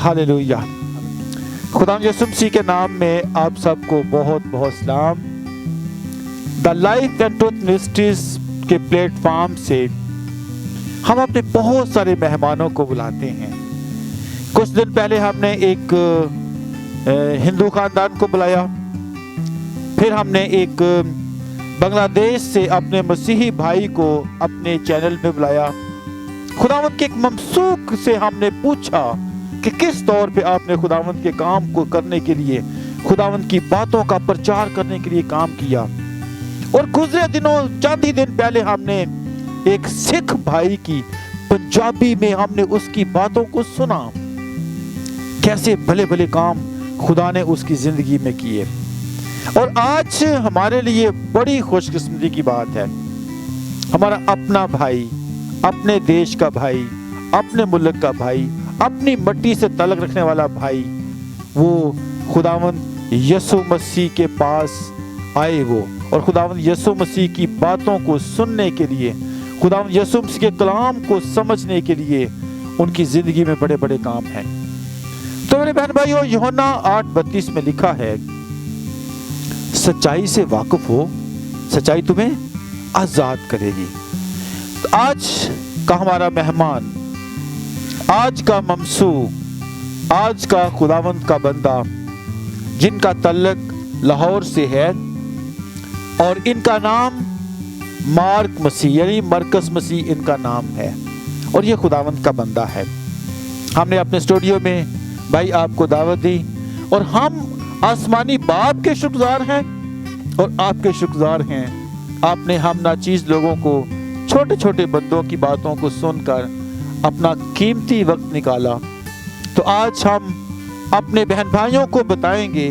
Hallelujah. खुदा यीशु मसीह के नाम में आप सबको बहुत बहुत सलाम। The life and truth ministries के प्लेटफॉर्म से हम अपने बहुत सारे मेहमानों को बुलाते हैं। कुछ दिन पहले हमने एक हिंदू खानदान को बुलाया, फिर हमने एक बांग्लादेश से अपने मसीही भाई को अपने चैनल में बुलाया। खुदावंद के एक ममसूक से हमने पूछा कि किस तौर पे आपने खुदावंद के काम को करने के लिए, खुदावंद की बातों का प्रचार करने के लिए काम किया। और गुजरे दिनों, चंद ही दिन पहले हमने एक सिख भाई की पंजाबी में हमने उसकी बातों को सुना, कैसे भले भले काम खुदा ने उसकी जिंदगी में किए। और आज हमारे लिए बड़ी खुशकिस्मती की बात है, हमारा अपना भाई, अपने देश का भाई, अपने मुल्क का भाई, अपनी मट्टी से तलक रखने वाला भाई, वो खुदावंद यीशु मसीह के पास आए वो, और खुदावंद यीशु मसीह की बातों को सुनने के लिए, खुदावंद यीशु मसीह के कलाम को समझने के लिए उनकी जिंदगी में बड़े बड़े काम हैं। तो मेरे बहन भाइयों, यूहन्ना 8:32 में लिखा है, सच्चाई से वाकिफ हो, सच्चाई तुम्हें आजाद करेगी। तो आज का हमारा मेहमान, आज का ममसूक, आज का खुदावंद का बंदा, जिनका तल्लक लाहौर से है और इनका नाम मार्क मसीह यानी मरकस मसीह इनका नाम है, और ये खुदावंद का बंदा है। हमने अपने स्टूडियो में भाई आपको दावत दी, और हम आसमानी बाप के शुक्रगुजार हैं और आपके शुक्रगुजार हैं। आपने हम नाचीज लोगों को, छोटे छोटे बंदों की बातों को सुनकर अपना कीमती वक्त निकाला। तो आज हम अपने बहन भाइयों को बताएंगे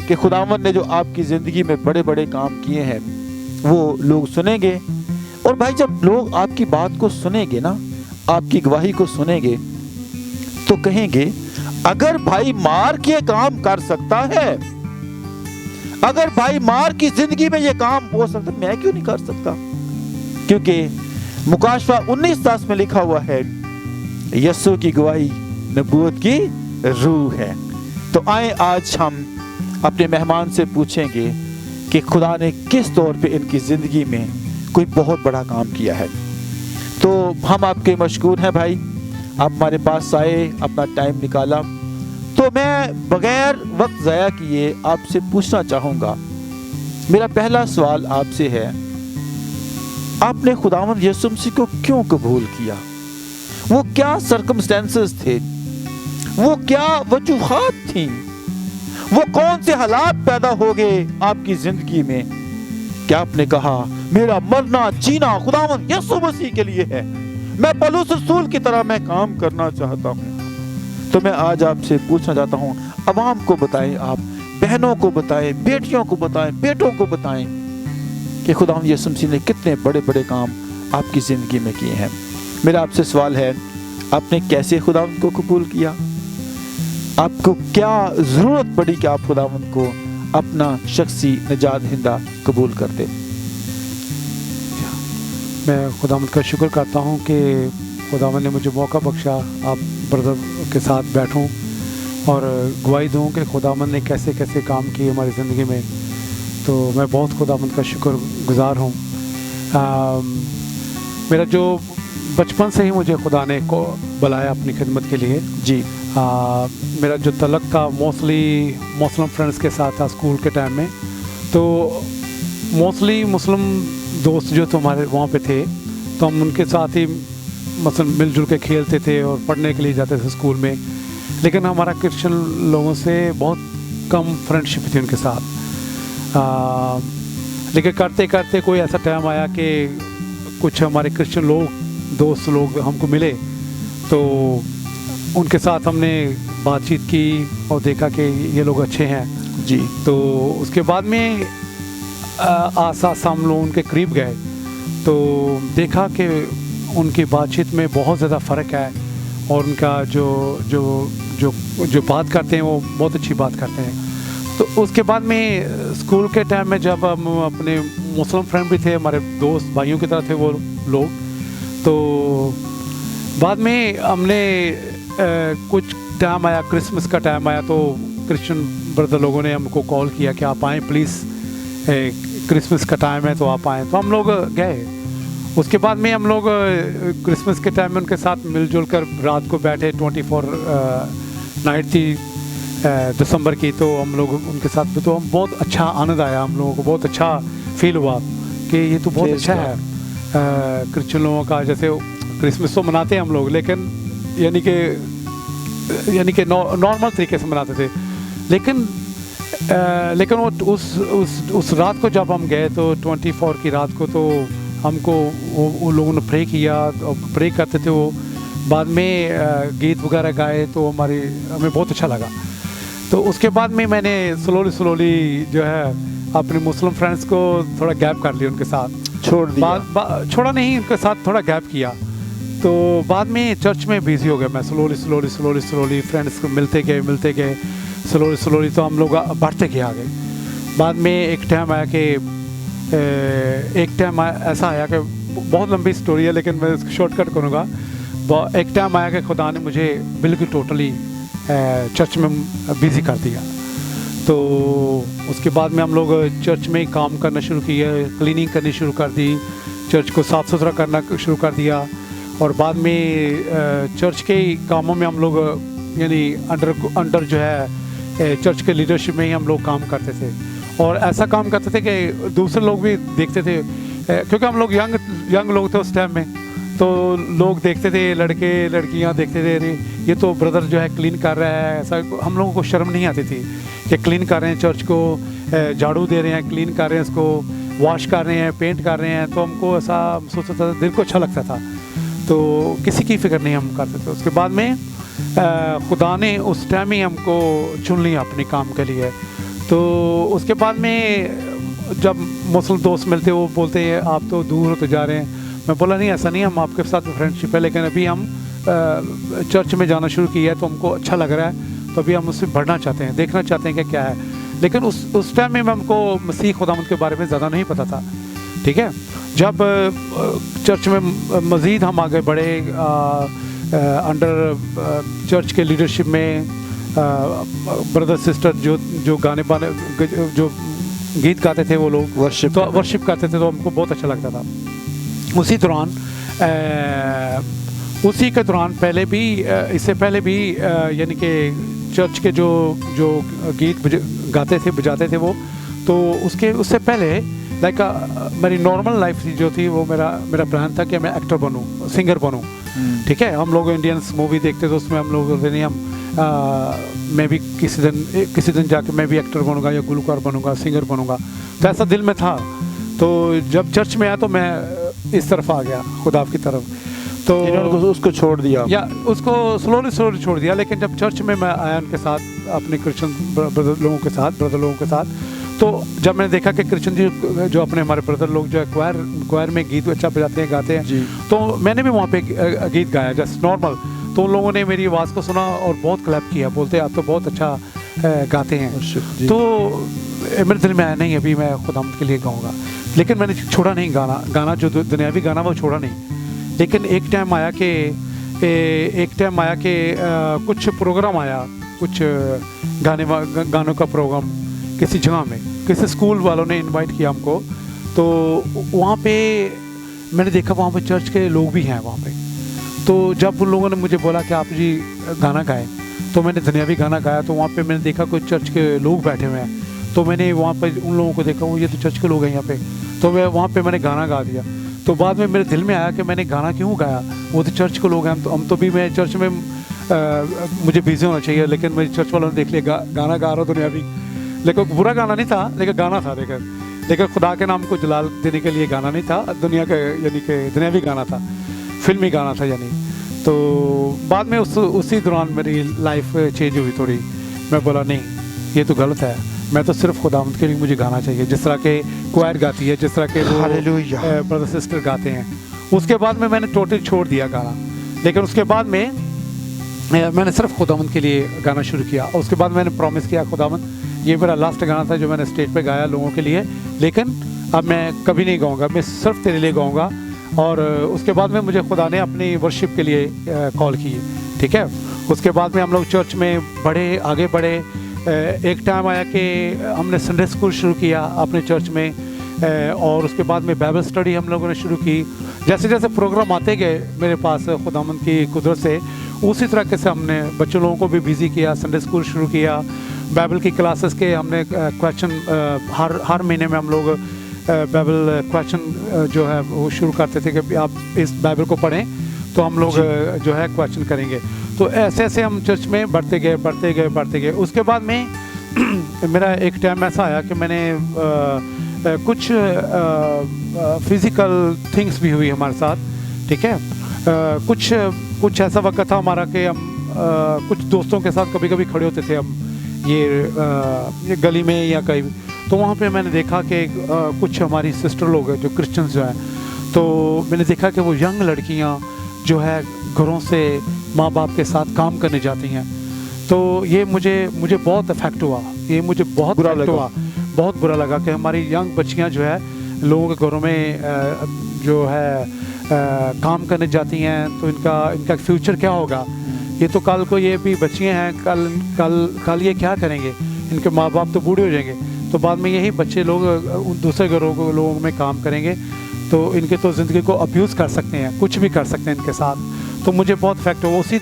कि खुदावंद ने जो आपकी ज़िंदगी में बड़े बड़े काम किए हैं वो लोग सुनेंगे। और भाई, जब लोग आपकी बात को सुनेंगे ना, आपकी गवाही को सुनेंगे, तो कहेंगे अगर भाई मार्क ये काम कर सकता है, अगर भाई मार्क की जिंदगी में ये काम हो सकता, मैं क्यों नहीं कर सकता? क्योंकि मुकाशवा 19:10 में लिखा हुआ है, यीशु की गवाही नबूवत की रूह है। तो आए आज हम अपने मेहमान से पूछेंगे कि खुदा ने किस तौर पे इनकी जिंदगी में कोई बहुत बड़ा काम किया है। तो हम आपके मशकूर हैं भाई, आप हमारे पास आए, अपना टाइम निकाला। तो मैं बगैर वक्त ज़ाया किए आपसे पूछना चाहूँगा, मेरा पहला सवाल आपसे है, आपने खुदावंद यीशु मसीह को क्यों कबूल किया? वो क्या सर्कमस्टेंसेस थे, वो क्या वजूहात थी, वो कौन से हालात पैदा हो गए आपकी जिंदगी में? क्या आपने कहा मेरा मरना जीना खुदावंद यीशु मसीह के लिए है, मैं पौलुस रसूल की तरह मैं काम करना चाहता हूँ? तो मैं आज आपसे पूछना चाहता हूँ, अवाम को बताएं, आप बहनों को बताएं, बेटियों को बताएं, बेटों को बताएं कि खुदावंद यीशु मसीह ने कितने बड़े बड़े काम आपकी ज़िंदगी में किए हैं। मेरा आपसे सवाल है, आपने कैसे खुदावंद को कबूल किया? आपको क्या ज़रूरत पड़ी कि आप खुदावंद को अपना शख्सी निजात दहिंदा कबूल करते? मैं खुदावंद का शुक्र करता हूँ कि खुदावंद ने मुझे मौका बख्शा, आप ब्रदर के साथ बैठूं और गवाही दूं कि खुदावंद ने कैसे कैसे काम किए हमारी ज़िंदगी में। तो मैं बहुत खुदावंद का शुक्रगुजार हूँ। मेरा जो बचपन से ही मुझे खुदा ने को बुलाया अपनी खिदमत के लिए जी। मेरा जो तलक था मोस्टली मुस्लिम फ्रेंड्स के साथ था स्कूल के टाइम में। तो मोस्टली मुस्लिम दोस्त जो तो हमारे वहाँ पे थे, तो हम उनके साथ ही मतलब मिलजुल के खेलते थे और पढ़ने के लिए जाते थे स्कूल में। लेकिन हमारा क्रिश्चियन लोगों से बहुत कम फ्रेंडशिप थी उनके साथ। लेकिन करते करते कोई ऐसा टाइम आया कि कुछ हमारे क्रिश्चियन लोग, दोस्त लोग हमको मिले, तो उनके साथ हमने बातचीत की और देखा कि ये लोग अच्छे हैं जी। तो उसके बाद में आसास हम लोग उनके करीब गए तो देखा कि उनकी बातचीत में बहुत ज़्यादा फ़र्क है, और उनका जो जो जो जो बात करते हैं वो बहुत अच्छी बात करते हैं। तो उसके बाद में स्कूल के टाइम में जब हम अपने मुस्लिम फ्रेंड भी थे, हमारे दोस्त भाइयों की तरह थे वो लोग, तो बाद में हमने कुछ टाइम आया, क्रिसमस का टाइम आया, तो क्रिश्चियन ब्रदर लोगों ने हमको कॉल किया कि आप आएँ प्लीज़, क्रिसमस का टाइम है तो आप आएँ। तो हम लोग गए। उसके बाद में हम लोग क्रिसमस के टाइम में उनके साथ मिलजुल कर रात को बैठे। 24 नाइट थी दिसंबर की, तो हम लोग उनके साथ भी, तो हम बहुत अच्छा आनंद आया, हम लोगों को बहुत अच्छा फील हुआ कि ये तो बहुत अच्छा है। क्रिश्चियन लोगों का जैसे क्रिसमस तो मनाते हैं हम लोग, लेकिन यानी कि नॉर्मल तरीके से मनाते थे। लेकिन वो उस रात को जब हम गए तो 24 की रात को, तो हमको वो लोगों ने प्रे किया और प्रे करते थे। वो बाद में गीत वगैरह गाए तो हमें बहुत अच्छा लगा। तो उसके बाद में मैंने स्लोली जो है अपने मुस्लिम फ्रेंड्स को थोड़ा गैप कर लिया, उनके साथ छोड़ दिया। छोड़ा नहीं, उनके साथ थोड़ा गैप किया। तो बाद में चर्च में बिजी हो गया मैं। स्लोली फ्रेंड्स को मिलते गए स्लोली, तो हम लोग बढ़ते गए आगे। बाद में एक टाइम ऐसा आया कि बहुत लंबी स्टोरी है, लेकिन मैं इसको शॉर्टकट करूँगा। एक टाइम आया कि खुदा ने मुझे बिल्कुल टोटली चर्च में बिज़ी कर दिया। तो उसके बाद में हम लोग चर्च में काम करना शुरू किया, क्लीनिंग करनी शुरू कर दी, चर्च को साफ़ सुथरा करना शुरू कर दिया। और बाद में चर्च के कामों में हम लोग यानी अंडर जो है चर्च के लीडरशिप में ही हम लोग काम करते थे। और ऐसा काम करते थे कि दूसरे लोग भी देखते थे, क्योंकि हम लोग यंग लोग थे उस टाइम में, तो लोग देखते थे, लड़के लड़कियां देखते थे, अरे ये तो ब्रदर जो है क्लीन कर रहा है। ऐसा हम लोगों को शर्म नहीं आती थी कि क्लीन कर रहे हैं, चर्च को झाड़ू दे रहे हैं, क्लीन कर रहे हैं, इसको वॉश कर रहे हैं, पेंट कर रहे हैं। तो हमको ऐसा सोचता था, दिल को अच्छा लगता था। तो किसी की फिक्र नहीं हम करते थे। उसके बाद में खुदा ने उस टाइम ही हमको चुन लिया अपने काम के लिए। तो उसके बाद में जब मुस्लिम दोस्त मिलते, वो बोलते हैं आप तो दूर होते जा रहे हैं। मैं बोला नहीं, ऐसा नहीं, हम आपके साथ फ्रेंडशिप है, लेकिन अभी हम चर्च में जाना शुरू किया है तो हमको अच्छा लग रहा है, तो अभी हम उसमें बढ़ना चाहते हैं, देखना चाहते हैं कि क्या है। लेकिन उस टाइम में हमको मसीह खुदावंद के बारे में ज़्यादा नहीं पता था। ठीक है, जब चर्च में मज़ीद हम आगे बढ़े, अंडर चर्च के लीडरशिप में ब्रदर सिस्टर जो गाने बाने जो गीत गाते थे, वो लोग वर्शिप करते थे, तो हमको बहुत अच्छा लगता था। उसी के दौरान पहले भी, इससे पहले भी यानी कि चर्च के जो गीत गाते थे, बजाते थे वो, तो उससे पहले लाइक मेरी नॉर्मल लाइफ जो थी, वो मेरा प्लान था कि मैं एक्टर बनूं, सिंगर बनूं। ठीक है, हम लोग इंडियंस मूवी देखते थे, उसमें हम लोग बोलते नहीं, मैं भी किसी दिन जाके मैं भी एक्टर बनूंगा या गुलकार बनूंगा, सिंगर बनूंगा। तो ऐसा दिल में था। तो जब चर्च में आया तो मैं इस तरफ आ गया, खुदा की तरफ। तो उसको छोड़ दिया, या उसको स्लोली छोड़ दिया। लेकिन जब चर्च में मैं आया उनके साथ, अपने क्रिश्चियन ब्रदर लोगों के साथ, तो जब मैंने देखा कि क्रिश्चियन जी जो अपने हमारे ब्रदर लोग जो है क्वायर में गीत अच्छा बजाते हैं, गाते हैं, तो मैंने भी वहाँ पे गीत गाया जस्ट नॉर्मल। तो उन लोगों ने मेरी आवाज़ को सुना और बहुत क्लैप किया, बोलते आप तो बहुत अच्छा गाते हैं। तो मेरे दिल में आया, नहीं अभी मैं खुदावंद के लिए गाऊंगा। लेकिन मैंने छोड़ा नहीं गाना जो दुनियावी गाना, वो छोड़ा नहीं। लेकिन एक टाइम आया कि कुछ प्रोग्राम आया, कुछ गानों का प्रोग्राम किसी जगह में, किसी स्कूल वालों ने इनवाइट किया हमको। तो वहाँ पे मैंने देखा, वहाँ पे चर्च के लोग भी हैं वहाँ पे। तो जब उन लोगों ने मुझे बोला कि आप जी गाना गाएं, तो मैंने दुनियावी गाना गाया। तो वहाँ पे मैंने देखा कुछ चर्च के लोग बैठे हुए हैं, तो मैंने वहाँ पे उन लोगों को देखा, वो ये तो चर्च के लोग हैं यहाँ पे। तो मैं वहाँ पे मैंने गाना गा दिया। तो बाद में मेरे दिल में आया कि मैंने गाना क्यों गाया, वो तो चर्च के लोग हैं, हम तो भी, मैं चर्च में मुझे बिजी होना चाहिए, लेकिन मेरे चर्च वालों ने देख लिया गाना गा रहा हूँ दुनियावी। लेकिन बुरा गाना नहीं था, लेकिन गाना था। लेकिन खुदा के नाम को जलाल देने के लिए गाना नहीं था, दुनिया का यानी कि दुनियावी गाना था, फिल्मी गाना था यानी। तो बाद में उसी दौरान मेरी लाइफ चेंज हुई थोड़ी। मैं बोला नहीं, ये तो गलत है, मैं तो सिर्फ खुदावंद के लिए मुझे गाना चाहिए, जिस तरह के क्वायर गाती है, जिस तरह के ब्रदर सिस्टर गाते हैं। उसके बाद में मैंने टोटल छोड़ दिया गाना। लेकिन उसके बाद में मैंने सिर्फ खुदावंद के लिए गाना शुरू किया। और उसके बाद मैंने प्रॉमिस किया, खुदावंद ये मेरा लास्ट गाना था जो मैंने स्टेज पे गाया लोगों के लिए, लेकिन अब मैं कभी नहीं गाऊंगा, मैं सिर्फ तेरे लिए गाऊंगा। और उसके बाद में मुझे खुदा ने अपनी वर्शिप के लिए कॉल की। ठीक है, उसके बाद में हम लोग चर्च में बढ़े, आगे बढ़े। एक टाइम आया कि हमने संडे स्कूल शुरू किया अपने चर्च में, और उसके बाद में बाइबल स्टडी हम लोगों ने शुरू की। जैसे जैसे प्रोग्राम आते गए मेरे पास खुदावंद की कुदरत से, उसी तरीके से हमने बच्चों लोगों को भी बिज़ी किया, संडे स्कूल शुरू किया, बाइबल की क्लासेस के हमने क्वेश्चन हर महीने में हम लोग बाइबल क्वेश्चन जो है वो शुरू करते थे कि आप इस बाइबल को पढ़ें तो हम लोग जो है क्वेश्चन करेंगे। तो ऐसे ऐसे हम चर्च में बढ़ते गए। उसके बाद में मेरा एक टाइम ऐसा आया कि मैंने कुछ फिज़िकल थिंग्स भी हुई हमारे साथ, ठीक है। कुछ ऐसा वक्त था हमारा कि हम कुछ दोस्तों के साथ कभी कभी खड़े होते थे हम ये गली में या कहीं, तो वहाँ पे मैंने देखा कि कुछ हमारी सिस्टर लोग हैं जो क्रिश्चियंस जो हैं, तो मैंने देखा कि वो यंग लड़कियाँ जो है घरों से माँ बाप के साथ काम करने जाती हैं। तो ये मुझे बहुत इफेक्ट हुआ, ये मुझे बहुत बुरा लगा, बहुत बुरा लगा कि हमारी यंग बच्चियाँ जो है लोगों के घरों में जो है काम करने जाती हैं, तो इनका फ्यूचर क्या होगा। ये तो कल को ये भी बच्चियाँ हैं, कल ये क्या करेंगे, इनके माँ बाप तो बूढ़े हो जाएंगे, तो बाद में यही बच्चे लोग उन दूसरे लोगों में काम करेंगे, तो इनके तो ज़िंदगी को अब्यूज़ कर सकते हैं, कुछ भी कर सकते हैं इनके साथ। तो मुझे बहुत इफेक्ट हुआ। उसी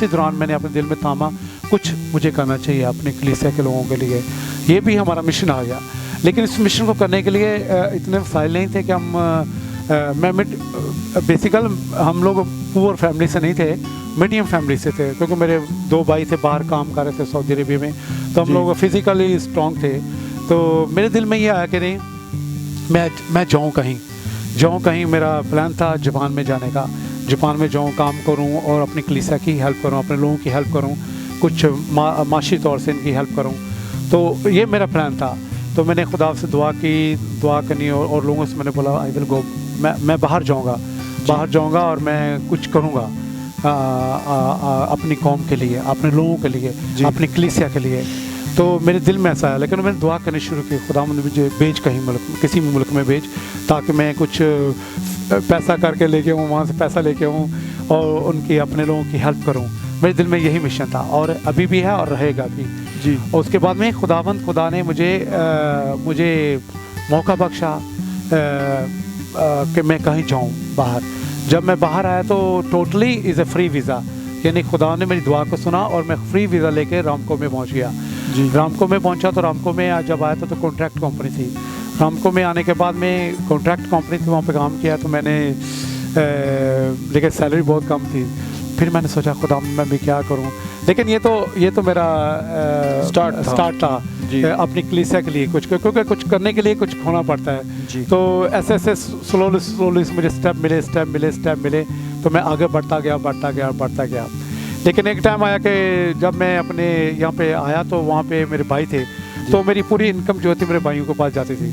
दौरान मैंने अपने दिल में थामा, कुछ मुझे करना चाहिए अपने कलीसिया के लोगों के लिए। ये भी हमारा मिशन आ गया। लेकिन इस मिशन को करने के लिए इतने वसाइल नहीं थे कि मैं बेसिकल हम लोग पुअर फैमिली से नहीं थे, मीडियम फैमिली से थे, क्योंकि मेरे 2 भाई थे बाहर काम कर रहे थे सऊदी अरेबिया में, तो हम लोग फिज़िकली स्ट्रॉन्ग थे। तो मेरे दिल में ये आया कि नहीं, मैं जाऊँ कहीं। मेरा प्लान था जापान में जाने का, जापान में जाऊँ, काम करूँ और अपनी कलीसिया की हेल्प करूँ, अपने लोगों की हेल्प करूँ, कुछ माशी तौर से इनकी हेल्प करूँ। तो ये मेरा प्लान था। तो मैंने खुदा से दुआ करनी और लोगों से मैंने बोला आई विल गो, मैं बाहर जाऊँगा और मैं कुछ करूँगा अपनी कौम के लिए, अपने लोगों के लिए, अपनी कलीसिया के लिए। तो मेरे दिल में ऐसा आया। लेकिन मैंने दुआ करनी शुरू की, खुदा मुझे भेज कहीं मुल्क, किसी भी मुल्क में भेज, ताकि मैं कुछ पैसा करके लेके आऊँ, वहाँ से पैसा लेके आऊँ और उनकी अपने लोगों की हेल्प करूँ। मेरे दिल में यही मिशन था और अभी भी है और रहेगा भी जी। और उसके बाद में खुदा ने मुझे मौका बख्शा कि मैं कहीं जाऊँ बाहर। जब मैं बाहर आया तो totally is a free visa, यानी खुदा ने मेरी दुआ को सुना और मैं फ्री वीज़ा लेके रामको में पहुँच गया जी। रामको में पहुँचा तो रामको में जब आया तो कॉन्ट्रैक्ट कंपनी थी। रामको में आने के बाद में कॉन्ट्रैक्ट कंपनी थी, वहाँ पे काम किया। तो मैंने लेकिन सैलरी बहुत कम थी। फिर मैंने सोचा खुदा मैं भी क्या करूं। लेकिन ये तो मेरा स्टार्ट था अपनी कलीसिया के लिए कुछ, क्योंकि कुछ करने के लिए कुछ खोना पड़ता है जी। तो ऐसे स्लोली मुझे स्टेप मिले तो मैं आगे बढ़ता गया। लेकिन एक टाइम आया कि जब मैं अपने यहाँ पे आया तो वहाँ पे मेरे भाई थे, तो मेरी पूरी इनकम जो थी मेरे भाइयों के पास जाती थी।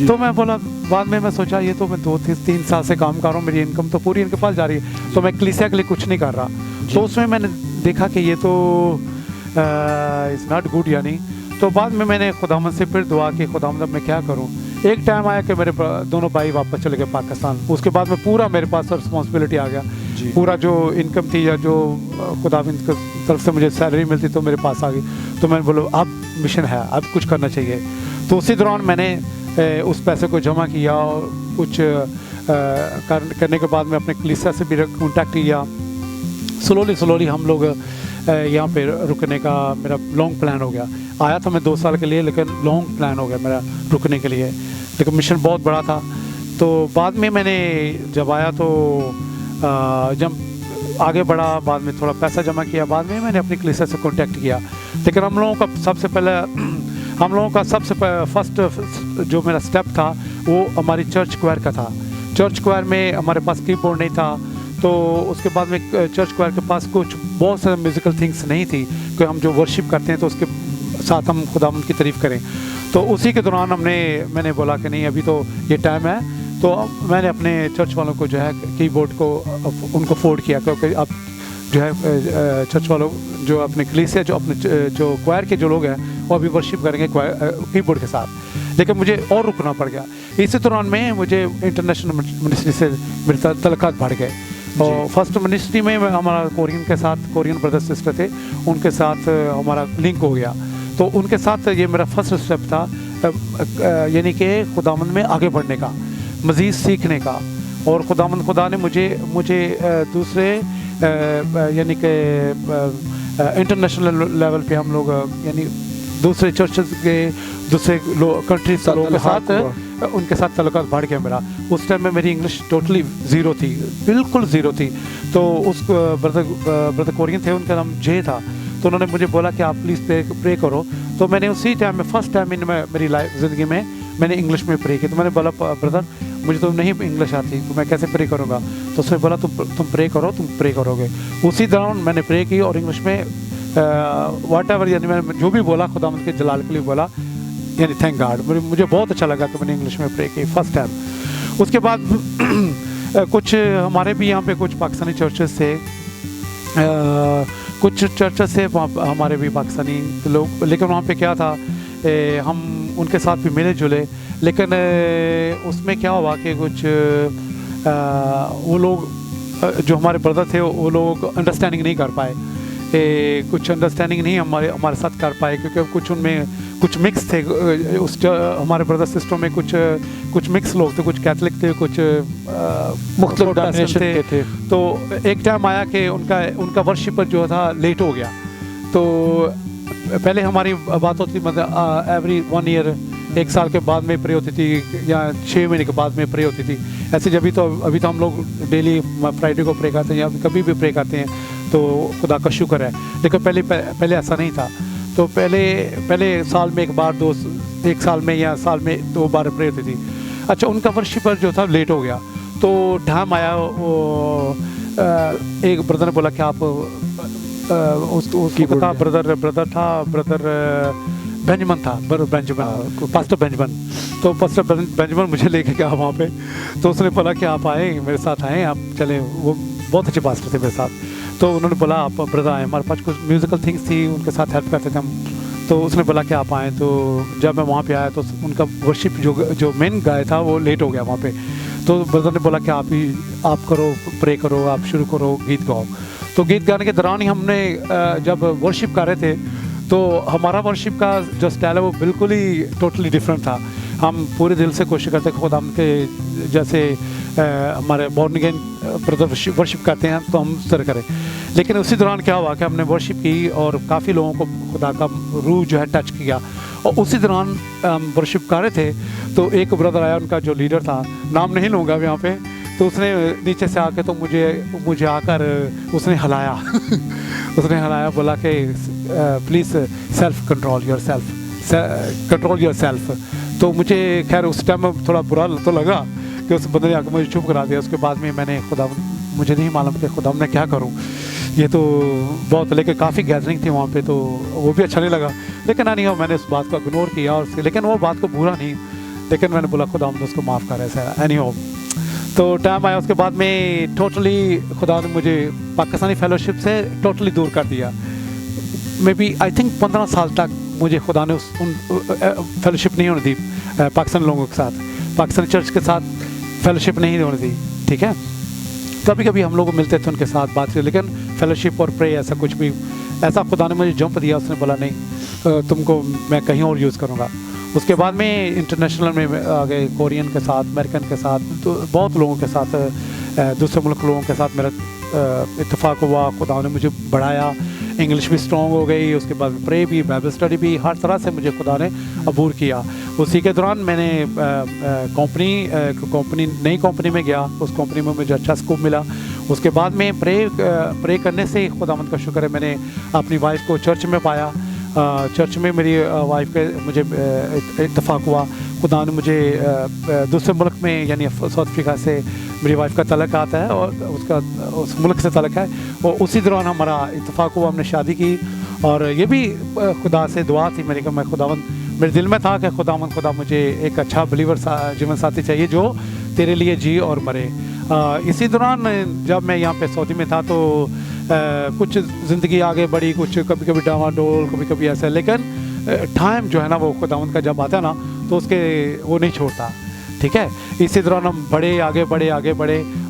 तो मैं बोला, बाद में मैं सोचा ये तो मैं 2-3 साल से काम कर रहा हूँ, मेरी इनकम तो पूरी इनके पास जा रही है, तो मैं कलीसिया के लिए कुछ नहीं कर रहा। तो उसमें मैंने देखा कि ये तो इज़ नॉट गुड यानी। तो बाद में मैंने खुदावंद से फिर दुआ की, खुदावंद अब मैं क्या करूँ। एक टाइम आया कि मेरे दोनों भाई वापस चले गए पाकिस्तान। उसके बाद में पूरा मेरे पास रिस्पॉन्सिबिलिटी आ गया, पूरा जो इनकम थी या जो खुदावंद की तरफ से मुझे सैलरी मिलती तो मेरे पास आ गई। तो मैंने बोला अब मिशन है, अब कुछ करना चाहिए। तो उसी दौरान मैंने उस पैसे को जमा किया और कुछ करने के बाद में अपने कलीसिया से भी कॉन्टैक्ट किया। स्लोली हम लोग यहाँ पे रुकने का मेरा लॉन्ग प्लान हो गया। आया था मैं 2 साल के लिए, लेकिन लॉन्ग प्लान हो गया मेरा रुकने के लिए, लेकिन मिशन बहुत बड़ा था। तो बाद में मैंने जब आया तो जब आगे बढ़ा, बाद में थोड़ा पैसा जमा किया, बाद में मैंने अपनी कलीसिया से कॉन्टैक्ट किया। लेकिन हम लोगों का सबसे फर्स्ट जो मेरा स्टेप था वो हमारी चर्च क्वायर का था। चर्च क्वायर में हमारे पास कीबोर्ड नहीं था, तो उसके बाद में चर्च क्वायर के पास कुछ बहुत सारे म्यूज़िकल थिंग्स नहीं थी कि हम जो वर्शिप करते हैं तो उसके साथ हम खुदावंद की तारीफ़ करें। तो उसी के दौरान मैंने बोला कि नहीं अभी तो ये टाइम है। तो मैंने अपने चर्च वालों को जो है कीबोर्ड को उनको फोर्ड किया, क्योंकि अब जो है चर्च वालों जो अपने कलीसिया जो क्वायर के जो लोग हैं वो अभी वर्शिप करेंगे कीबोर्ड के साथ। लेकिन मुझे और रुकना पड़ गया। इसी दौरान में मुझे इंटरनेशनल मिनिस्ट्री से मेरे तल्लुकात बढ़ गए। और फर्स्ट मिनिस्ट्री में हमारा कोरियन ब्रदर सिस्टर थे, उनके साथ हमारा लिंक हो गया। तो उनके साथ ये मेरा फर्स्ट स्टेप था, यानी कि खुदावंद में आगे बढ़ने का, मज़ीद सीखने का। और खुदा ने मुझे दूसरे यानी कि इंटरनेशनल लेवल पे हम लोग यानी दूसरे चर्चेस के दूसरे कंट्रीज लोगों के साथ उनके साथ तल्लुकात बढ़ गया मेरा। उस टाइम में मेरी इंग्लिश टोटली ज़ीरो थी, बिल्कुल ज़ीरो थी। तो उस ब्रदर कोरियन थे, उनका नाम जे था। तो उन्होंने मुझे बोला कि आप प्लीज़ प्रे करो। तो मैंने उसी टाइम में फर्स्ट टाइम इन मेरी लाइफ ज़िंदगी में मैंने इंग्लिश में प्रे की। तो मैंने बोला ब्रदर मुझे तो नहीं इंग्लिश आती, तो मैं कैसे प्रे करूँगा। तो उसने बोला तुम प्रे करो, तुम प्रे करोगे। उसी दौरान मैंने प्रे की और इंग्लिश में वाट एवर यानी मैंने जो भी बोला खुदावंद के जलाल के लिए बोला, यानी थैंक गॉड। मुझे बहुत अच्छा लगा कि मैंने इंग्लिश में प्रे की फर्स्ट टाइम। उसके बाद कुछ हमारे भी यहाँ पे कुछ पाकिस्तानी चर्चेस थे, कुछ चर्चेस थे हमारे भी पाकिस्तानी लोग, लेकिन वहाँ पे क्या था, हम उनके साथ भी मिले जुले, लेकिन उसमें क्या हुआ कि कुछ वो लोग जो हमारे ब्रदर थे वो लोग अंडरस्टैंडिंग नहीं कर पाए, कुछ अंडरस्टैंडिंग नहीं हमारे साथ कर पाए, क्योंकि कुछ उनमें कुछ मिक्स थे। उस हमारे ब्रदर सिस्टर में कुछ मिक्स लोग थे, कुछ कैथलिक थे, कुछ मुख्तलिफ डिनोमिनेशन थे। तो एक टाइम आया कि उनका वर्शिपर जो था लेट हो गया। तो पहले हमारी बात होती मतलब एवरी 1 ईयर, 1 साल के बाद में प्रे होती थी या 6 महीने के बाद में प्रे होती थी। ऐसे अभी तो हम लोग डेली फ्राइडे को प्रे करते हैं या कभी भी प्रे करते हैं, तो खुदा का शुक्र है। लेकिन पहले ऐसा नहीं था। तो पहले साल में 1 बार, 1 साल में या साल में 2 बार प्रे होती थी। अच्छा, उनका वर्शिपर जो था लेट हो गया। तो टाइम आया, वो एक ब्रदर ने बोला कि आप उसकी था ब्रदर बेंजामिन था, पास्टर बेंजामिन। तो पास्टर बेंजामिन मुझे लेके गया वहाँ पे। तो उसने बोला कि आप आए, मेरे साथ आए, आप चले। वो बहुत अच्छे पास्टर थे मेरे साथ। तो उन्होंने बोला आप ब्रदर आए, हमारे पास कुछ म्यूज़िकल थिंग्स थी, उनके साथ हेल्प करते थे हम। तो उसने बोला कि आप आएँ। तो जब मैं वहाँ पे आया तो उनका वर्शिप जो मेन गाय था वो लेट हो गया वहाँ पे। तो ब्रदर ने बोला कि आप करो, प्रे करो, आप शुरू करो, गीत गाओ। तो गीत गाने के दौरान ही हमने जब वर्शिप कर रहे थे, तो हमारा वर्शिप का जो स्टाइल है वो बिल्कुल ही टोटली डिफरेंट था। हम पूरे दिल से कोशिश करते खुदा के जैसे हमारे बॉर्न अगेन ब्रदर वर्शिप करते हैं तो हम सर करें। लेकिन उसी दौरान क्या हुआ कि हमने वर्शिप की और काफ़ी लोगों को खुदा का रूह जो है टच किया। और उसी दौरान हम वर्शिप कर रहे थे, तो एक ब्रदर आया, उनका जो लीडर था, नाम नहीं लूँगा यहाँ पे। तो उसने नीचे से आके तो मुझे आकर उसने हिलाया उसने हिलाया, बोला कि please self control your self. तो मुझे खैर उस टाइम में थोड़ा बुरा तो लगा कि उस बंदे ने आकर मुझे चुप करा दिया। उसके बाद में मैंने मुझे नहीं मालूम कि खुदा मैं क्या करूं, ये तो बहुत, लेकिन काफ़ी गैदरिंग थी वहाँ पे, तो वो भी अच्छा नहीं लगा। लेकिन नहीं हो, मैंने उस बात को इग्नोर किया और लेकिन वो बात को बुरा नहीं, लेकिन मैंने बोला खुदा उसको माफ़ कर ऐसा एनी हो। तो टाइम आया, उसके बाद में टोटली खुदा ने मुझे पाकिस्तानी फेलोशिप से टोटली दूर कर दिया। मे बी आई थिंक 15 साल तक मुझे खुदा ने उन फेलोशिप नहीं होने दी पाकिस्तानी लोगों के साथ, पाकिस्तानी चर्च के साथ फेलोशिप नहीं होने दी। ठीक है, कभी कभी हम लोग मिलते थे उनके साथ बात, लेकिन फेलोशिप और प्रे ऐसा कुछ भी, ऐसा खुदा ने मुझे जंप दिया। उसने बोला नहीं, तुमको मैं कहीं और यूज़ करूँगा। उसके बाद में इंटरनेशनल में आ गए, कोरियन के साथ, अमेरिकन के साथ, तो बहुत लोगों के साथ, दूसरे मुल्क लोगों के साथ मेरा इत्तेफाक हुआ। खुदा ने मुझे बढ़ाया, इंग्लिश भी स्ट्रॉन्ग हो गई। उसके बाद प्रे भी, बाइबल स्टडी भी, हर तरह से मुझे खुदा ने अबूर किया। उसी के दौरान मैंने नई कंपनी में गया, उस कंपनी में मुझे अच्छा स्कोप मिला। उसके बाद में प्रे करने से खुदावंद का शुक्र है, मैंने अपनी वाइफ को चर्च में पाया। चर्च में मेरी वाइफ के मुझे इत्तेफाक हुआ। खुदा ने मुझे दूसरे मुल्क में यानी साउथ अफ्रीका से मेरी वाइफ का तलक आता है और उसका उस मुल्क से तलक है, और उसी दौरान हमारा इत्तेफाक हुआ, हमने शादी की। और ये भी खुदा से दुआ थी मेरी कि मैं खुदावंद, मेरे दिल में था कि खुदा मुझे एक अच्छा बिलीवर जीवन साथी चाहिए जो तेरे लिए जी और मरे। इसी दौरान जब मैं यहाँ पे सऊदी में था तो कुछ ज़िंदगी आगे बढ़ी, कुछ कभी कभी डावाडोल, कभी कभी ऐसा, लेकिन टाइम जो है ना वो खुदावंद का जब आता है ना तो उसके वो नहीं छोड़ता। ठीक है। इसी दौरान हम आगे बढ़े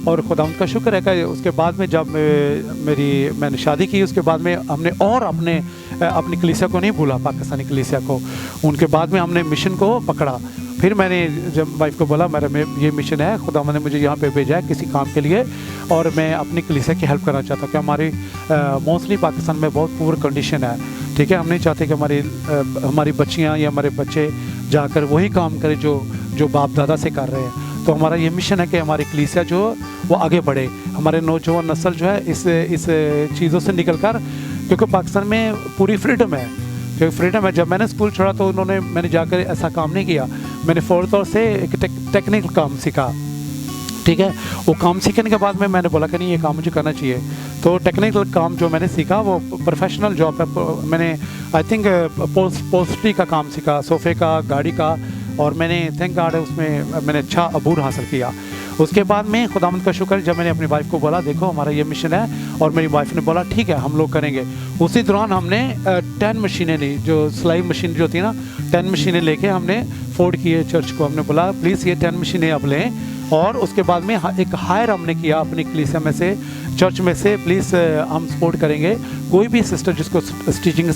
और खुदावंद का शुक्र है कि उसके बाद में जब मैंने शादी की, उसके बाद में हमने और अपनी कलीसिया को नहीं भूला, पाकिस्तानी कलीसिया को। उनके बाद में हमने मिशन को पकड़ा। फिर मैंने जब वाइफ को बोला मेरा ये मिशन है, खुदावंद ने मुझे यहाँ पे भेजा है किसी काम के लिए, और मैं अपनी कलीसिया की हेल्प करना चाहता हूँ कि हमारी मोस्टली पाकिस्तान में बहुत पुअर कंडीशन है, ठीक है। हम नहीं चाहते कि हमारी बच्चियाँ या हमारे बच्चे जाकर वही काम करें जो बाप दादा से कर रहे हैं। तो हमारा ये मिशन है कि हमारी कलीसिया जो वो आगे बढ़े, हमारे नौजवान नस्ल जो है इस चीज़ों से निकल कर, क्योंकि पाकिस्तान में पूरी फ्रीडम है, क्योंकि फ्रीडम है। जब मैंने स्कूल छोड़ा तो मैंने जाकर ऐसा काम नहीं किया, मैंने फ़ौरी तौर से एक टेक्निकल काम सीखा, ठीक है। वो काम सीखने के बाद में मैंने बोला कि नहीं ये काम मुझे करना चाहिए। तो टेक्निकल काम जो मैंने सीखा वो प्रोफेशनल जॉब है। मैंने आई थिंक पोस्ट्री का काम सीखा, सोफ़े का, गाड़ी का, और मैंने थैंक गॉड उसमें मैंने अच्छा अबूर हासिल किया। उसके बाद में खुदावंद का शुक्र, जब मैंने अपनी वाइफ को बोला देखो हमारा ये मिशन है, और मेरी वाइफ ने बोला ठीक है हम लोग करेंगे। उसी दौरान हमने 10 मशीनें ली, जो सिलाई मशीन जो थी ना, 10 मशीनें लेके हमने फोर्ड किए चर्च को। हमने बोला प्लीज़ ये 10 मशीनें अब लें, और उसके बाद में एक हायर हमने किया अपनी कलीसिया में से, चर्च में से, प्लीज़ हम सपोर्ट करेंगे कोई भी सिस्टर जिसको स्टिचिंग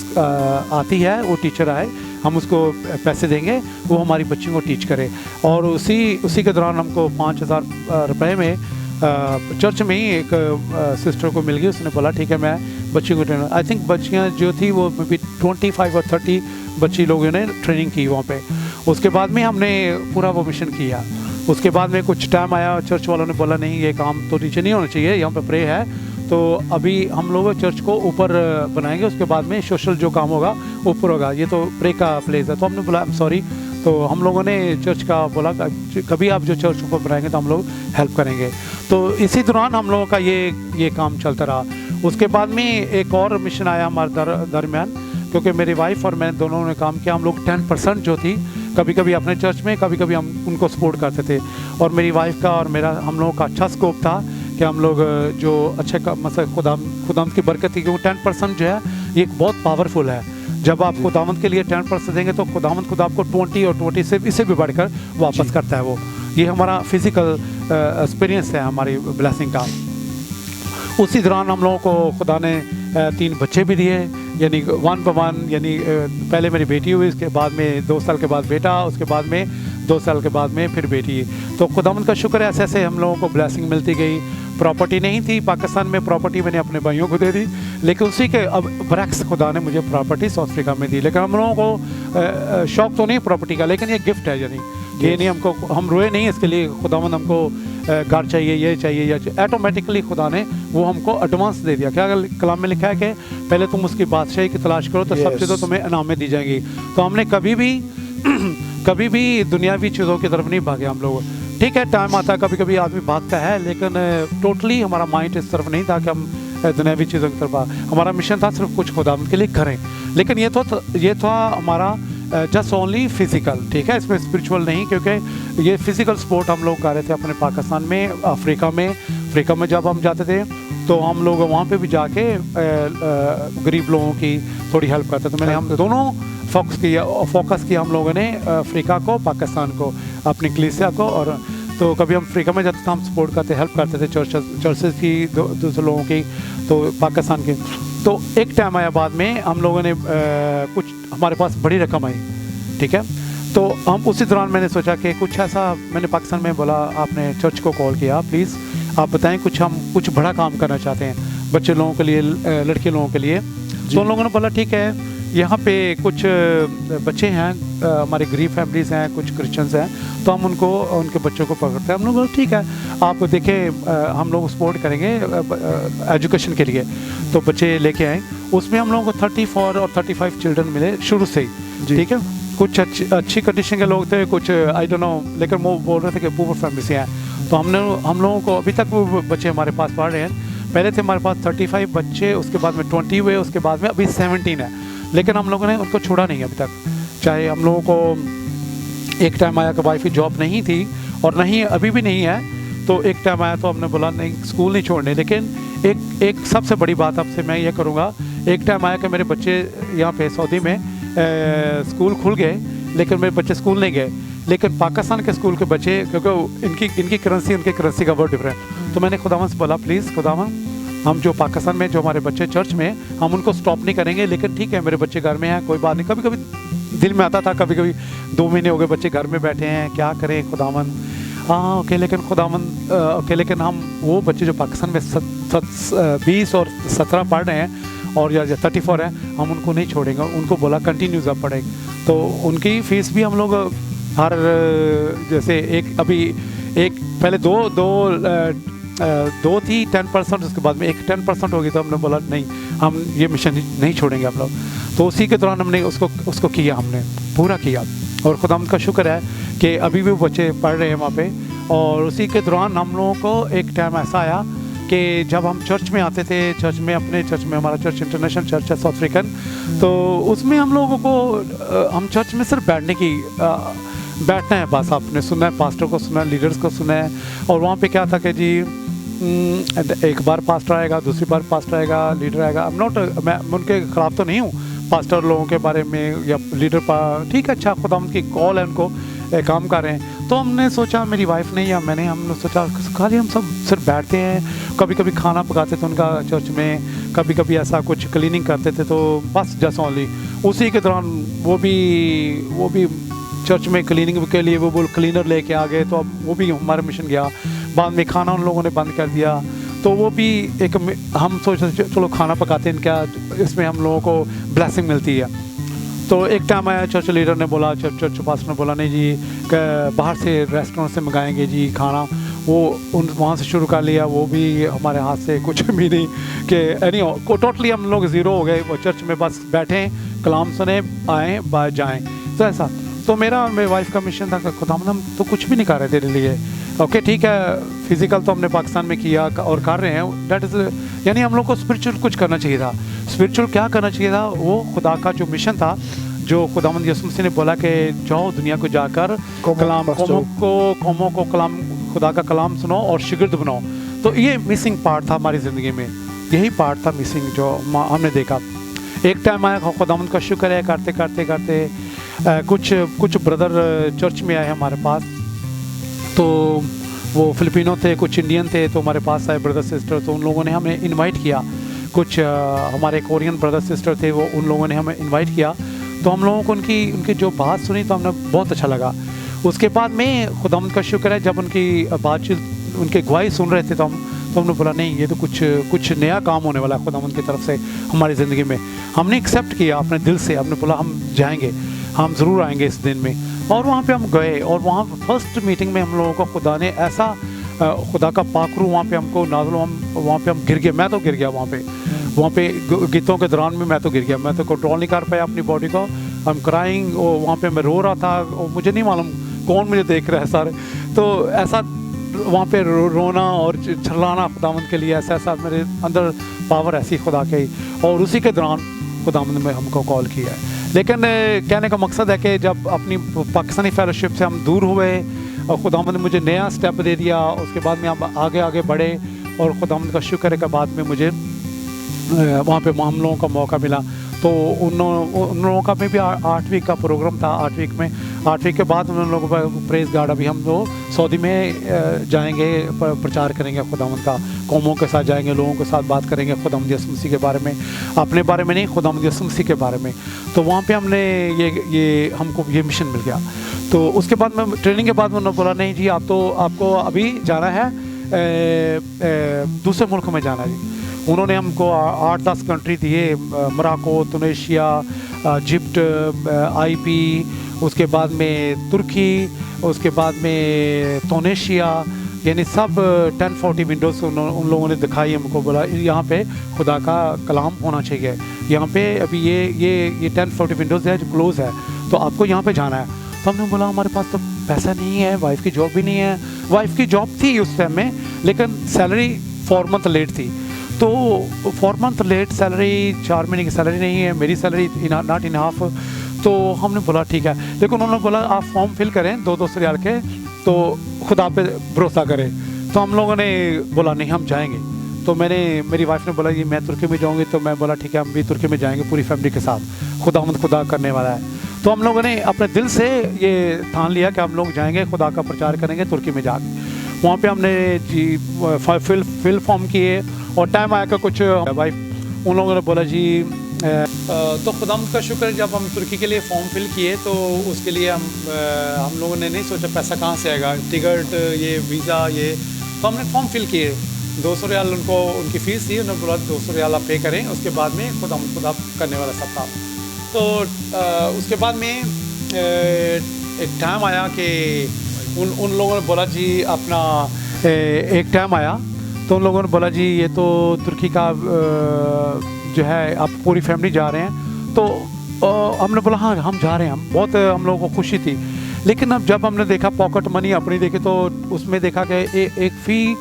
आती है वो टीचर आए, हम उसको पैसे देंगे, वो हमारी बच्चियों को टीच करे। और उसी के दौरान हमको 5,000 रुपये में चर्च में ही एक सिस्टर को मिल गई। उसने बोला ठीक है मैं बच्चियों को ट्रेन, आई थिंक बच्चियाँ जो थी वो मे बी 25 और 30 बच्ची लोगों ने ट्रेनिंग की वहाँ पे। उसके बाद में हमने पूरा वो मिशन किया। उसके बाद में कुछ टाइम आया, चर्च वालों ने बोला नहीं ये काम तो नीचे नहीं होना चाहिए, यहाँ पे प्रे है, तो अभी हम लोग चर्च को ऊपर बनाएंगे, उसके बाद में सोशल जो काम होगा ऊपर होगा, ये तो प्रे का प्लेस है। तो हमने बोला आई एम सॉरी। तो हम लोगों ने चर्च का बोला कभी आप जो चर्च ऊपर बनाएंगे तो हम लोग हेल्प करेंगे। तो इसी दौरान हम लोगों का ये काम चलता रहा। उसके बाद में एक और मिशन आया हमारे दरमियान, क्योंकि मेरी वाइफ और मैं दोनों ने काम किया। हम लोग 10% जो थी कभी कभी अपने चर्च में, कभी कभी हम उनको सपोर्ट करते थे। और मेरी वाइफ का और मेरा हम लोगों का अच्छा स्कोप था कि हम लोग जो अच्छे मतलब खुदावंद की बरकत थी, क्योंकि 10% जो है ये एक बहुत पावरफुल है। जब आप खुदावंद के लिए 10% देंगे तो खुदावंद खुद आपको 20 और 20 से इससे भी बढ़कर वापस करता है। वो ये हमारा फिजिकल एक्सपीरियंस है हमारी ब्लेसिंग का। उसी दौरान हम लोगों को खुदा ने 3 बच्चे भी दिए, यानी 1 by 1, यानी पहले मेरी बेटी हुई, उसके बाद में 2 साल के बाद बेटा, उसके बाद में 2 साल के बाद में फिर बेटी। तो खुदावंद का शुक्र है, ऐसे ऐसे हम लोगों को ब्लेसिंग मिलती गई। प्रॉपर्टी नहीं थी पाकिस्तान में, प्रॉपर्टी मैंने अपने भाइयों को दे दी, लेकिन उसी के अब बरक्स खुदा ने मुझे प्रॉपर्टी साउथ अफ्रीका में दी। लेकिन हम लोगों को शौक तो नहीं प्रॉपर्टी का, लेकिन ये गिफ्ट है, यानी ये नहीं हमको, हम रोए नहीं इसके लिए खुदावंद हमको घर चाहिए, ये चाहिए, या ऑटोमेटिकली खुदा ने वो हमको एडवांस दे दिया। क्या कलाम में लिखा है कि पहले तुम उसकी बादशाही की तलाश करो तो सब चीज़ें तुम्हें इनामें दी जाएंगी। तो हमने कभी भी दुनियावी चीज़ों की तरफ नहीं भागे हम लोग। ठीक है टाइम आता है कभी कभी आदमी भागता है, लेकिन टोटली हमारा माइंड इस तरफ नहीं था कि हम दुनियावी चीज़ों की तरफ हमारा मिशन था सिर्फ कुछ खुदा के लिए करें। लेकिन ये था हमारा जस्ट ओनली फिजिकल, ठीक है, इसमें स्पिरिचुअल नहीं, क्योंकि ये फिजिकल स्पोर्ट हम लोग कर रहे थे अपने पाकिस्तान में, अफ्रीका में जब हम जाते थे तो हम लोग वहाँ पे भी जाके गरीब लोगों की थोड़ी हेल्प करते थे। मैंने हम दोनों फोकस किया हम लोगों ने, अफ्रीका को, पाकिस्तान को, अपनी कलीसिया को। और तो कभी हम अफ्रीका में जाते थे, हम सपोर्ट करते, हेल्प करते थे चर्चेस की, दूसरे लोगों की, तो पाकिस्तान के। तो एक टाइम आया बाद में हम लोगों ने कुछ हमारे पास बड़ी रकम आई, ठीक है। तो हम उसी दौरान मैंने सोचा कि कुछ ऐसा, मैंने पाकिस्तान में बोला, आपने चर्च को कॉल किया, प्लीज़ आप बताएं हम कुछ बड़ा काम करना चाहते हैं बच्चे लोगों के लिए, लड़के लोगों के लिए। तो उन लोगों ने बोला ठीक है, यहाँ पे कुछ बच्चे हैं, हमारे गरीब फैमिलीज़ हैं, कुछ क्रिश्चियंस हैं, तो हम उनके बच्चों को पकड़ते हैं। हम लोग बोला ठीक है, आप देखें हम लोग सपोर्ट करेंगे एजुकेशन के लिए। तो बच्चे लेके आए, उसमें हम लोगों को 34 और 35 चिल्ड्रन मिले शुरू से ही, ठीक है। कुछ अच्छी कंडीशन के लोग थे, कुछ आई डोंट नो, लेकिन वो बोल रहे थे कि पुअर फैमिली से हैं। तो हम लोगों को अभी तक वो बच्चे हमारे पास पढ़ रहे हैं। पहले थे हमारे पास 35 बच्चे, उसके बाद में 20 हुए, उसके बाद में अभी 17 है, लेकिन हम लोगों ने उनको छोड़ा नहीं अभी तक। चाहे हम लोगों को एक टाइम आया कि वाइफ की जॉब नहीं थी, और नहीं अभी भी नहीं है, तो एक टाइम आया तो हमने बोला नहीं स्कूल नहीं छोड़ने। लेकिन एक सबसे बड़ी बात आपसे मैं ये करूँगा, एक टाइम आया कि मेरे बच्चे यहाँ पे सऊदी में स्कूल खुल गए, लेकिन मेरे बच्चे स्कूल नहीं गए। लेकिन पाकिस्तान के स्कूल के बच्चे, क्योंकि इनकी करेंसी उनकी करेंसी का बहुत डिफरेंट, तो मैंने खुदावंद से बोला प्लीज़ खुदावंद, हम जो पाकिस्तान में जो हमारे बच्चे चर्च में, हम उनको स्टॉप नहीं करेंगे, लेकिन ठीक है मेरे बच्चे घर में हैं, कोई बात नहीं। कभी कभी दिल में आता था, कभी कभी 2 महीने हो गए बच्चे घर में बैठे हैं, क्या करें खुदावंद। हाँ ओके, लेकिन खुदावंद ओके, लेकिन हम वो बच्चे जो पाकिस्तान में 20 और 17 पढ़ रहे हैं और या 34 है, हम उनको नहीं छोड़ेंगे, उनको बोला कंटिन्यूज अब पढ़ेंगे। तो उनकी फ़ीस भी हम लोग हर जैसे एक अभी एक पहले दो थी 10%, उसके बाद में एक 10% होगी, तो हमने बोला नहीं हम ये मिशन नहीं छोड़ेंगे आप लोग। तो उसी के दौरान हमने उसको किया, हमने पूरा किया, और खुदावंद का शुक्र है कि अभी भी वो बच्चे पढ़ रहे हैं वहाँ पे। और उसी के दौरान हम लोगों को एक टाइम ऐसा आया कि जब हम चर्च में आते थे, चर्च में अपने चर्च में, हमारा चर्च इंटरनेशनल चर्च है साउथ अफ्रीकन, तो उसमें हम लोगों को हम चर्च में सिर्फ बैठना है, बस आपने सुनना है, पास्टर को सुनना है, लीडर्स को सुनना है। और वहाँ पे क्या था कि जी एक बार पास्टर आएगा, दूसरी बार पास्टर आएगा, लीडर आएगा। मैं उनके खिलाफ तो नहीं हूँ पास्टर लोगों के बारे में या लीडर ठीक है, अच्छा खुदावंद की कॉल है, उनको काम कर रहे हैं। तो हमने सोचा, मेरी वाइफ ने या मैंने, हमने सोचा खाली हम सब सिर्फ बैठते हैं, कभी कभी खाना पकाते थे उनका चर्च में, कभी कभी ऐसा कुछ क्लीनिंग करते थे, तो बस जस्ट ओनली उसी के दौरान वो भी चर्च में क्लीनिंग के लिए वो क्लीनर लेके आ गए, तो अब वो भी हमारा मिशन गया। बाद में खाना उन लोगों ने बंद कर दिया, तो वो भी एक हम सोचते चलो खाना पकाते हैं, क्या इसमें हम लोगों को ब्लेसिंग मिलती है। तो एक टाइम आया, चर्च लीडर ने बोला, चर्च पास्टर ने बोला नहीं जी बाहर से रेस्टोरेंट से मंगाएंगे जी खाना। वो वहाँ से शुरू कर लिया, वो भी हमारे हाथ से कुछ भी नहीं कि टोटली हम लोग ज़ीरो हो गए। वो चर्च में बस बैठे, कलाम सुने, आएँ बाहर जाएँ, तो ऐसा। तो मेरे वाइफ का मिशन था, खुदावंद हम तो कुछ भी नहीं कर रहे तेरे लिए, ओके ठीक है, फिजिकल तो हमने पाकिस्तान में किया और कर रहे हैं, दैट इज़ यानी हम लोग को स्पिरिचुअल कुछ करना चाहिए था। स्पिरिचुअल क्या करना चाहिए था, वो खुदा का जो मिशन था, जो खुदावंद यीशु मसीह ने बोला कि जाओ दुनिया को जाकर कौमों को कलाम, खुदा का कलाम सुनो और शिगिर्द बनाओ। तो ये मिसिंग पार्ट था हमारी ज़िंदगी में, यही पार्ट था मिसिंग जो हमने देखा। एक टाइम आया, खुदावंद का शुक्र है, करते करते करते कुछ ब्रदर चर्च में आए हमारे पास, तो वो फिलिपिनो थे, कुछ इंडियन थे, तो हमारे पास आए ब्रदर सिस्टर। तो उन लोगों ने हमें इनवाइट किया, कुछ हमारे कोरियन ब्रदर सिस्टर थे, वो उन लोगों ने हमें इनवाइट किया। तो हम लोगों को उनकी जो बात सुनी तो हमने बहुत अच्छा लगा। उसके बाद में खुदावंद का शुक्र है, जब उनकी बातचीत, उनकी गवाही सुन रहे थे, तो हमने बोला नहीं ये तो कुछ नया काम होने वाला है खुदावंद की तरफ से हमारी ज़िंदगी में। हमने एक्सेप्ट किया अपने दिल से, हमने बोला हम जाएंगे, हम ज़रूर आएंगे इस दिन में। और वहाँ पे हम गए, और वहाँ फर्स्ट मीटिंग में हम लोगों को खुदा ने ऐसा खुदा का पाखरू वहाँ पे हमको नाज़िल, हम वहाँ पे हम गिर गए, मैं तो गिर गया वहाँ पे गीतों के दौरान में मैं तो गिर गया, मैं तो कंट्रोल नहीं कर पाया अपनी बॉडी को। आई एम क्राइंग, और वहाँ पे मैं रो रहा था, और मुझे नहीं मालूम कौन मुझे देख रहा है सारे। तो ऐसा वहाँ पे रोना और छलाना खुदावंद के लिए, ऐसा मेरे अंदर पावर ऐसी खुदा की। और उसी के दौरान खुदावंद में हमको कॉल किया है। लेकिन कहने का मकसद है कि जब अपनी पाकिस्तानी फेलोशिप से हम दूर हुए और खुदावंद ने मुझे नया स्टेप दे दिया, उसके बाद में हम आगे बढ़े, और खुदावंद का शुक्र है कि बाद में मुझे वहाँ पे हम लोगों का मौका मिला। तो उन लोगों का में भी 8 वीक का प्रोग्राम था। 8 वीक के बाद उन लोगों का प्रेस गार्ड, अभी हम लोग सऊदी में जाएंगे, प्रचार करेंगे खुदावंद का, कौमों के साथ जाएंगे, लोगों के साथ बात करेंगे खुदावंद यीशु मसीह के बारे में, अपने बारे में नहीं, खुदावंद यीशु मसीह के बारे में। तो वहाँ पे हमने हमको ये मिशन मिल गया। तो उसके बाद में ट्रेनिंग के बाद उन्होंने बोला नहीं जी आपको अभी जाना है दूसरे मुल्क में जाना है जी। उन्होंने हमको 8-10 कंट्री दिए, मोरक्को, तुनिसिया, इजिप्ट, IP, उसके बाद में तुर्की, उसके बाद में तुनिसिया, यानी सब 1040 विंडोज़ उन लोगों ने दिखाई हमको। बोला यहाँ पे खुदा का कलाम होना चाहिए, यहाँ पे अभी ये 1040 विंडोज़ है जो क्लोज़ है, तो आपको यहाँ पे जाना है। तो हमने बोला हमारे पास तो पैसा नहीं है, वाइफ की जॉब भी नहीं है। वाइफ की जॉब थी उस टाइम में, लेकिन सैलरी 4 मंथ लेट थी। तो 4 मंथ लेट सैलरी, 4 महीने की सैलरी नहीं है, मेरी सैलरी नॉट इन हाफ। तो हमने बोला ठीक है, लेकिन उन्होंने बोला आप फॉर्म फिल करें 200 रियाल के, तो खुदा पे भरोसा करें। तो हम लोगों ने बोला नहीं हम जाएंगे। तो मेरी वाइफ ने बोला ये मैं तुर्की में जाऊंगी, तो मैं बोला ठीक है हम भी तुर्की में जाएंगे पूरी फैमिली के साथ, खुदा करने वाला है। तो हम लोगों ने अपने दिल से ये ठान लिया कि हम लोग जाएंगे, खुदा का प्रचार करेंगे तुर्की में जाके। वहाँ पे हमने जी फिल फॉर्म किए और टाइम आया कि कुछ वाइफ उन लोगों ने बोला जी तो खुदाम का शुक्र है, जब हम तुर्की के लिए फॉर्म फिल किए तो उसके लिए हम लोगों ने नहीं सोचा पैसा कहाँ से आएगा, टिकट ये वीज़ा ये, तो हमने फॉर्म फिल किए। 200 रियाल उनको उनकी फ़ीस थी, उन्होंने बोला 200 रियाल आप पे करें, उसके बाद में खुदा करने वाला सब था। तो उसके बाद में एक टाइम आया कि उन लोगों ने बोला जी अपना एक टाइम आया तो उन लोगों ने बोला जी ये तो तुर्की का जो है आप पूरी फैमिली जा रहे हैं। तो हमने बोला हाँ हम जा रहे हैं, हम बहुत हम लोगों को खुशी थी। लेकिन अब जब हमने देखा पॉकेट मनी अपनी देखी तो उसमें देखा कि एक फ़ी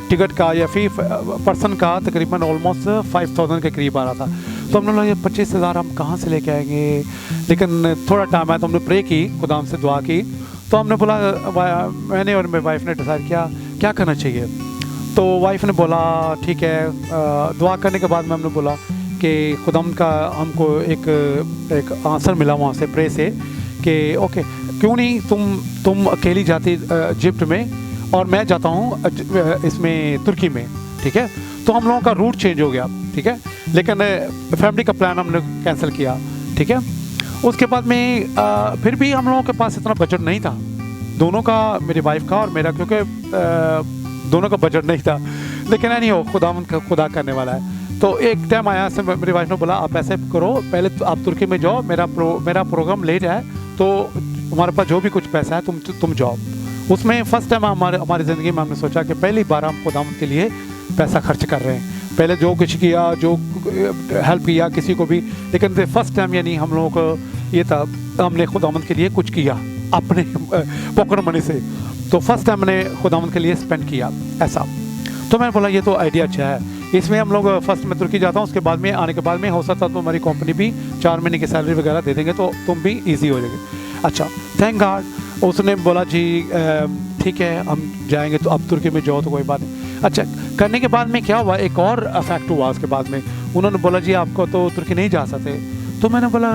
टिकट का या फ़ी पर्सन का तकरीबन ऑलमोस्ट 5000 के करीब आ रहा था। तो हमने बोला ये 25,000 हम कहाँ से लेके आएंगे। लेकिन थोड़ा टाइम आया तो हमने प्रे की, खुदा से दुआ की। तो हमने बोला मैंने और मेरी वाइफ ने डिसाइड किया क्या करना चाहिए। तो वाइफ ने बोला ठीक है, दुआ करने के बाद में हमने बोला कि खुदाम का हमको एक आंसर मिला वहाँ से प्रे से कि ओके क्यों नहीं तुम अकेली जाती इजिप्ट में और मैं जाता हूँ इसमें तुर्की में, ठीक है। तो हम लोगों का रूट चेंज हो गया, ठीक है, लेकिन फैमिली का प्लान हमने कैंसिल किया, ठीक है। उसके बाद में फिर भी हम लोगों के पास इतना बजट नहीं था, दोनों का, मेरी वाइफ का और मेरा, क्योंकि दोनों का बजट नहीं था। लेकिन नहीं हो खुदा करने वाला है। तो एक टाइम आया से मेरी वाइफ ने बोला आप ऐसे करो, पहले तो आप तुर्की में जाओ, मेरा प्रोग्राम लेट है तो हमारे पास जो भी कुछ पैसा है तुम जाओ। उसमें फ़र्स्ट टाइम हमारी ज़िंदगी में हमने सोचा कि पहली बार हम खुदावंद के लिए पैसा खर्च कर रहे हैं। पहले जो कुछ किया, जो हेल्प किया किसी को भी, लेकिन फर्स्ट टाइम यानी हम लोगों को ये था हमने खुदावंद के लिए कुछ किया अपने पॉकेट मनी से। तो फर्स्ट टाइम मैंने खुदावंद के लिए स्पेंड किया ऐसा। तो मैंने बोला ये तो आइडिया अच्छा है, इसमें हम लोग फर्स्ट में तुर्की जाता हूँ, उसके बाद में आने के बाद में हो सकता तो हमारी कंपनी भी 4 महीने की सैलरी वगैरह दे देंगे तो तुम भी ईजी हो जाएगी। अच्छा थैंक गॉड। उसने बोला जी ठीक है हम जाएंगे, तो अब तुर्की में जाओ तो कोई बात नहीं। अच्छा करने के बाद में क्या हुआ, एक और अफेक्ट हुआ उसके बाद में। उन्होंने बोला जी आपको तो तुर्की नहीं जा सकते। तो मैंने बोला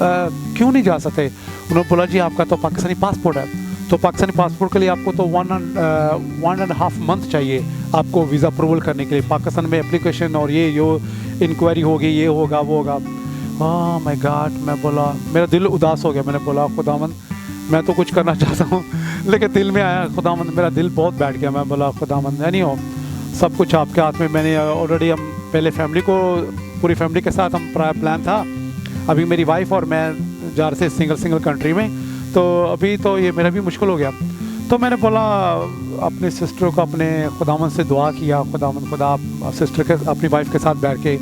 क्यों नहीं जा सकते। उन्होंने बोला जी आपका तो पाकिस्तानी पासपोर्ट है, तो पाकिस्तानी पासपोर्ट के लिए आपको तो 1.5 मंथ चाहिए आपको वीज़ा अप्रूवल करने के लिए। पाकिस्तान में एप्लीकेशन और ये इंक्वायरी होगी, ये होगा वो होगा। ओह माय गॉड, मैं बोला मेरा दिल उदास हो गया। मैंने बोला खुदावंद मैं तो कुछ करना चाहता हूँ, लेकिन दिल में आया खुदावंद, मेरा दिल बहुत बैठ गया। मैं बोला खुदावंद नहीं हो, सब कुछ आपके हाथ में। मैंने ऑलरेडी हम पहले फैमिली को, पूरी फैमिली के साथ हम प्लान था, अभी मेरी वाइफ और मैं जा रहे थे सिंगल कंट्री में, तो अभी तो ये मेरा भी मुश्किल हो गया। तो मैंने बोला अपने सिस्टर को, अपने खुदावंद से दुआ किया, खुदा सिस्टर के अपनी वाइफ के साथ बैठ के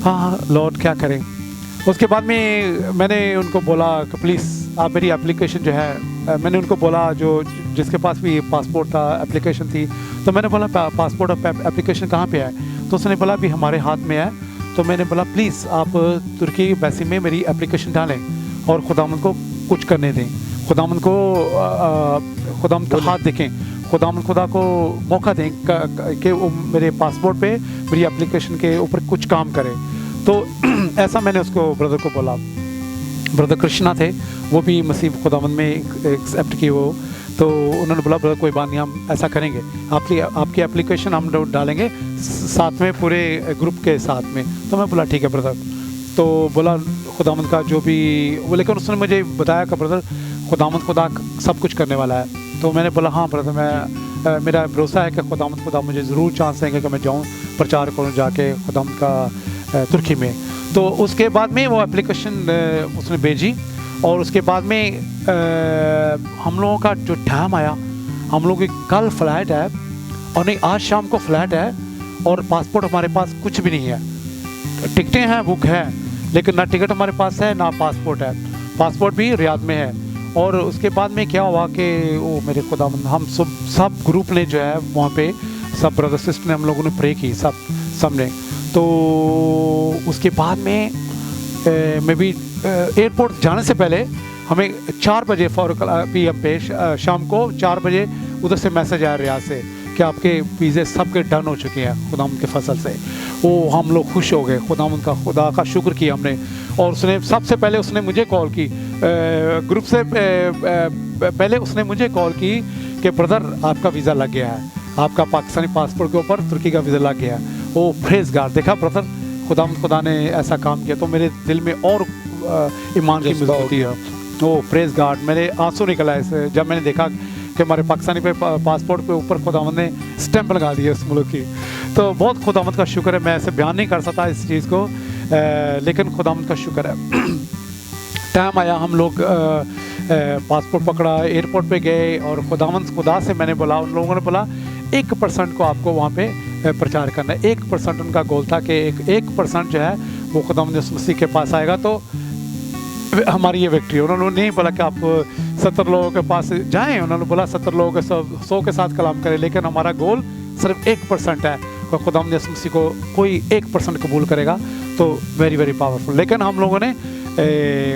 हाँ लॉर्ड क्या करें। उसके बाद में मैंने उनको बोला कि प्लीज़ आप मेरी एप्लीकेशन जो है, मैंने उनको बोला जो जिसके पास भी पासपोर्ट था एप्लीकेशन थी, तो मैंने बोला पासपोर्ट एप्लीकेशन कहाँ पे है। तो उसने बोला अभी हमारे हाथ में है। तो मैंने बोला प्लीज़ आप तुर्की एम्बेसी में मेरी एप्लीकेशन डालें और खुदावंद को कुछ करने दें, खुदावंद का हाथ देखें, खुदा को मौका दें कि वो मेरे पासपोर्ट पे मेरी एप्लीकेशन के ऊपर कुछ काम करें। तो ऐसा मैंने उसको ब्रदर को बोला। ब्रदर कृष्णा थे, वो भी मसीह खुदावंद में एक्सेप्ट किए वो। तो उन्होंने बोला ब्रदर कोई बात नहीं, हम ऐसा करेंगे, आपकी एप्लीकेशन हम डालेंगे साथ में पूरे ग्रुप के साथ में। तो मैं बोला ठीक है ब्रदर। तो बोला खुदावंद का जो भी वो, लेकिन उसने मुझे बताया कि ब्रदर खुदा सब कुछ करने वाला है। तो मैंने बोला हाँ ब्रदर, मेरा भरोसा है कि खुदा मुझे ज़रूर चांस देंगे कि मैं जाऊँ प्रचार करूँ जाके खुदावंद का तुर्की में। तो उसके बाद में वो एप्लीकेशन उसने भेजी और उसके बाद में हम लोगों का जो टाइम आया, हम लोगों की कल फ़्लाइट है और नहीं आज शाम को फ़्लाइट है और पासपोर्ट हमारे पास कुछ भी नहीं है। टिकटें हैं, बुक है, लेकिन ना टिकट हमारे पास है ना पासपोर्ट है। पासपोर्ट भी रियाद में है। और उसके बाद में क्या हुआ कि वो मेरे खुदावंद, हम सब ग्रुप ने जो है वहाँ पे सब ब्रदर सिस्टर ने हम लोगों ने प्रे की सब ने। तो उसके बाद में मैं भी एयरपोर्ट जाने से पहले हमें 4 बजे PM पे शाम को 4 बजे उधर से मैसेज आया रियाद से कि आपके वीज़े सबके डन हो चुके हैं खुदावंद के फसल से। वो हम लोग खुश हो गए, खुदा का शुक्र किया हमने। और उसने सबसे पहले उसने मुझे कॉल की, ग्रुप से पहले उसने मुझे कॉल की कि ब्रदर आपका वीज़ा लग गया है, आपका पाकिस्तानी पासपोर्ट के ऊपर तुर्की का वीज़ा लग गया है। ओ प्रेज़ गॉड, देखा ब्रदर खुदा ने ऐसा काम किया, तो मेरे दिल में और ईमान की मजबूती है। ओ प्रेज़ गॉड, मेरे आंसू निकल आए जब मैंने देखा कि हमारे पाकिस्तानी पे पासपोर्ट पे ऊपर खुदावंद ने स्टैंप लगा दिया उस मुल्क की। तो बहुत खुदावंद का शुक्र है, मैं ऐसे बयान नहीं कर सकता इस चीज़ को, लेकिन खुदावंद का शुक्र है। टाइम आया, हम लोग पासपोर्ट पकड़ा, एयरपोर्ट पे गए और खुदा से मैंने बोला, उन लोगों ने बोला 1% को आपको वहाँ पे प्रचार करना है। 1% उनका गोल था कि 1% जो है वो खुदावंद यीशु मसीह के पास आएगा तो हमारी ये विक्ट्री। उन्होंने नहीं बोला कि आप 70 लोगों के पास जाएं, उन्होंने बोला 70 लोगों के 100 के साथ कलाम करें, लेकिन हमारा गोल सिर्फ 1% है। खुदावंद यीशु मसीह को कोई 1% कबूल करेगा तो वेरी वेरी पावरफुल। लेकिन हम लोगों ने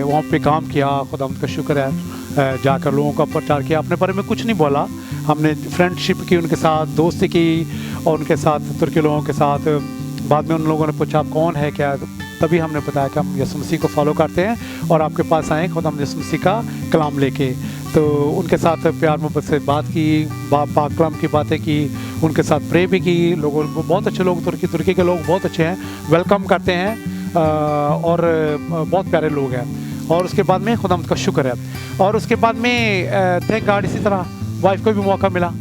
वहाँ पे काम किया, खुदावंद का शुक्र है, जाकर लोगों का प्रचार किया। अपने बारे में कुछ नहीं बोला, हमने फ्रेंडशिप की उनके साथ, दोस्ती की और उनके साथ तुर्की लोगों के साथ। बाद में उन लोगों ने पूछा आप कौन है क्या, तभी हमने बताया कि हम यीशु मसीह को फॉलो करते हैं और आपके पास आए खुदावंद यीशु मसीह का कलाम लेके। तो उनके साथ प्यार मोहब्बत से बात की, पाक कलाम की बातें की, उनके साथ प्रे भी की। लोगों बहुत अच्छे लोग, तुर्की के लोग बहुत अच्छे हैं, वेलकम करते हैं और बहुत प्यारे लोग हैं। और उसके बाद में खुदावंद का शुक्र है। और उसके बाद में थैंक गॉड इसी तरह वाइफ को भी मौका मिला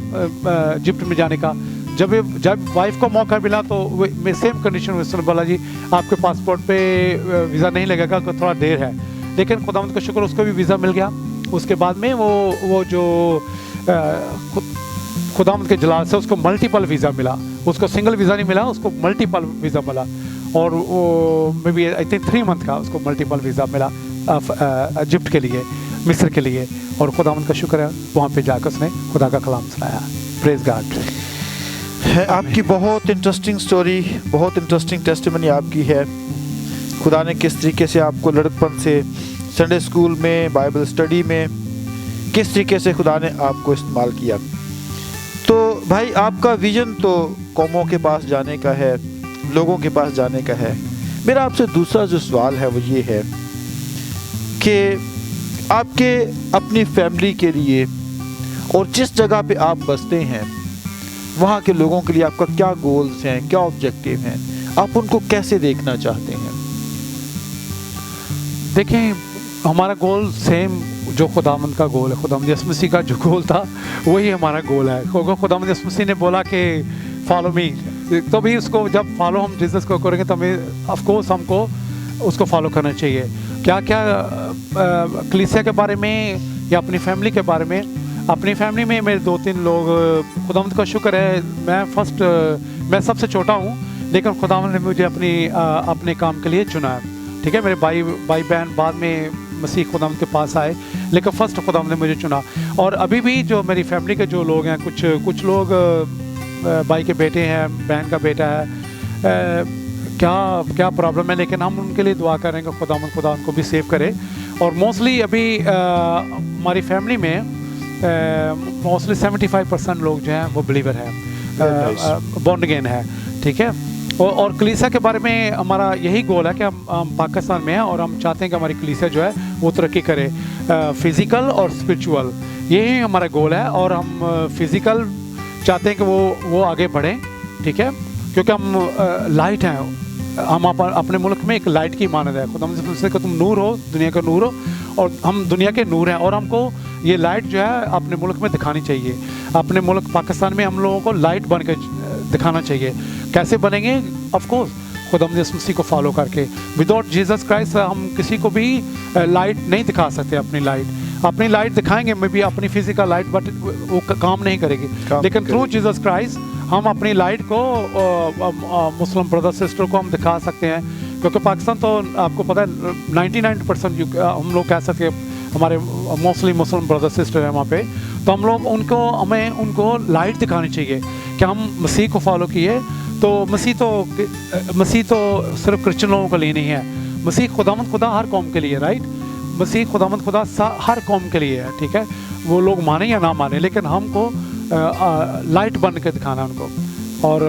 इजिप्ट में जाने का। जब वाइफ को मौका मिला तो मैं सेम कंडीशन में उसने बोला जी आपके पासपोर्ट पे वीज़ा नहीं लगेगा, थोड़ा देर है, लेकिन खुदावंद का शुक्र उसको भी वीज़ा मिल गया। उसके बाद में वो जो खुदावंद के जलाल से उसको मल्टीपल वीज़ा मिला, उसको सिंगल वीज़ा नहीं मिला, उसको मल्टीपल वीज़ा मिला। और वो maybe I think 3 month का उसको मल्टीपल वीज़ा मिला इजिप्ट के लिए, मिस्र के लिए। और खुदावंद का शुक्र है, वहाँ पे जाकर उसने खुदा का कलाम सुनाया। Praise God. है आपकी बहुत इंटरेस्टिंग स्टोरी, बहुत इंटरेस्टिंग टेस्टिमनी आपकी है। खुदा ने किस तरीके से आपको लड़कपन से संडे स्कूल में, बाइबल स्टडी में, किस तरीके से खुदा ने आपको इस्तेमाल किया। तो भाई आपका विजन तो कौमों के पास जाने का है, लोगों के पास जाने का है। मेरा आपसे दूसरा जो सवाल है वो ये है कि आपके अपनी फैमिली के लिए और जिस जगह पे आप बसते हैं वहाँ के लोगों के लिए आपका क्या गोल्स हैं, क्या ऑब्जेक्टिव हैं, आप उनको कैसे देखना चाहते हैं? देखें, हमारा गोल सेम जो खुदावंद का गोल है, खुदावंद यीशु मसीह का जो गोल था वही हमारा गोल है। क्योंकि खुदावंद यीशु मसीह ने बोला कि फॉलो मी, तो भी उसको जब फॉलो हम जीसस को करेंगे तो हमें ऑफ कोर्स हमको उसको फॉलो करना चाहिए। क्या क्या कलीसिया के बारे में या अपनी फैमिली के बारे में, अपनी फैमिली में मेरे 2-3 लोग, खुदावंद का शुक्र है मैं सबसे छोटा हूँ, लेकिन खुदावंद ने मुझे अपने काम के लिए चुना है। ठीक है, मेरे भाई बहन बाद में मसीह खुदावंद के पास आए, लेकिन फर्स्ट खुदावंद ने मुझे चुना। और अभी भी जो मेरी फैमिली के जो लोग हैं, कुछ लोग भाई के बेटे हैं, बहन का बेटा है, क्या प्रॉब्लम है, लेकिन हम उनके लिए दुआ करेंगे खुदा उनको भी सेव करे। और मोस्टली अभी हमारी फैमिली में मोस्टली 75% लोग जो हैं वो बिलीवर हैं, बॉर्न अगेन है। ठीक है, और कलीसिया के बारे में हमारा यही गोल है कि हम पाकिस्तान में हैं और हम चाहते हैं कि हमारी कलीसिया जो है वो तरक्की करे, फिज़िकल और स्पिरिचुअल, यही हमारा गोल है। और हम फिज़िकल चाहते हैं कि वो आगे बढ़ें। ठीक है, क्योंकि हम लाइट हैं, हम अपने मुल्क में एक लाइट की मानद है। खुदा से कि तुम नूर हो, दुनिया का नूर हो, और हम दुनिया के नूर हैं। और हमको ये लाइट जो है अपने मुल्क में दिखानी चाहिए। अपने मुल्क पाकिस्तान में हम लोगों को लाइट बन के दिखाना चाहिए। कैसे बनेंगे? ऑफ कोर्स खुदा यीशु मसीह को फॉलो करके। विदाउट जीसस क्राइस्ट हम किसी को भी लाइट नहीं दिखा सकते। अपनी लाइट दिखाएंगे मे बी अपनी फिजिकल लाइट, बट वो काम नहीं करेगी। लेकिन थ्रू जीसस क्राइस्ट हम अपनी लाइट को मुस्लिम ब्रदर सिस्टर को हम दिखा सकते हैं। क्योंकि पाकिस्तान तो आपको पता है 99% हम लोग कह सकते हैं हमारे मोस्टली मुस्लिम ब्रदर सिस्टर हैं वहाँ पे। तो हमें उनको लाइट दिखानी चाहिए कि हम मसीह को फॉलो किए। तो मसीह तो सिर्फ क्रिश्चियन लोगों के लिए नहीं है, मसीह खुदा हर कौम के लिए, राइट। मसीह खुदा हर कौम के लिए है। ठीक है, वो लोग माने या ना माने, लेकिन हमको लाइट बन के दिखाना उनको। और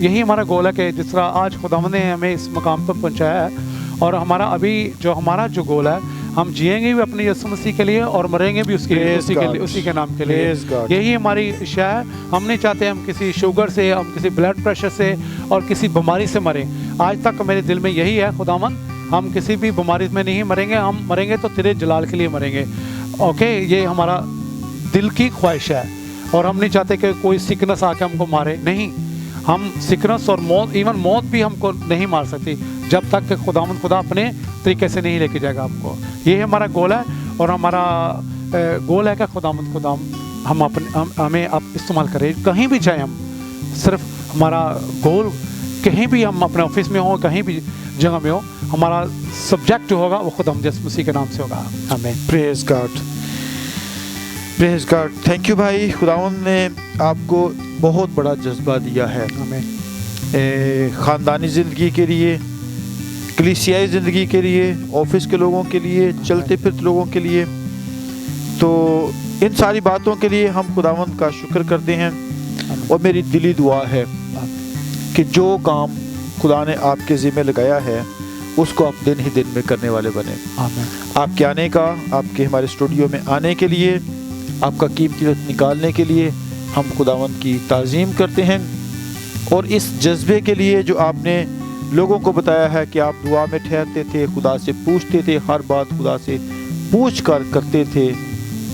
यही हमारा गोल है कि जिस तरह आज खुदावंद ने हमें इस मकाम पर पहुंचाया है, और हमारा जो गोल है, हम जिएंगे भी अपने यीशु मसीह के लिए और मरेंगे भी उसी के नाम के लिए। यही हमारी इच्छा है। हम नहीं चाहते हम किसी शुगर से, हम किसी ब्लड प्रेशर से और किसी बीमारी से मरें। आज तक मेरे दिल में यही है, खुदावंद हम किसी भी बीमारी में नहीं मरेंगे, हम मरेंगे तो तेरे जलाल के लिए मरेंगे। ओके, ये हमारा दिल की ख्वाहिश है। और हम नहीं चाहते कि कोई सिकनेस आके हमको मारे, नहीं। हम सिकनेस और मौत, इवन मौत भी हमको नहीं मार सकती जब तक कि खुदा अपने तरीके से नहीं लेके जाएगा आपको। ये हमारा गोल है। और हमारा गोल है कि खुदा हमें आप इस्तेमाल करें, कहीं भी जाए हम। सिर्फ हमारा गोल, कहीं भी हम अपने ऑफिस में हो, कहीं भी जगह में हो, हमारा सब्जेक्ट जो होगा वो खुदा यीशु मसीह के नाम से होगा। आमीन। Praise God, praise God. Thank you भाई, खुदावंद ने आपको बहुत बड़ा जज्बा दिया है। आमीन। ख़ानदानी ज़िंदगी के लिए, कलीसियाई ज़िंदगी के लिए, ऑफिस के लोगों के लिए, चलते फिरते लोगों के लिए। तो इन सारी बातों के लिए हम खुदावंद का शुक्र करते हैं। और मेरी दिली दुआ है कि जो काम खुदा ने आपके ज़िम्मे लगाया है उसको आप दिन ही दिन में करने वाले बने। आपके आने का, आपके हमारे स्टूडियो में आने के लिए, आपका कीमती वक्त निकालने के लिए हम खुदावंद की ताज़ीम करते हैं। और इस जज्बे के लिए जो आपने लोगों को बताया है कि आप दुआ में ठहरते थे, खुदा से पूछते थे, हर बात खुदा से पूछ कर करते थे,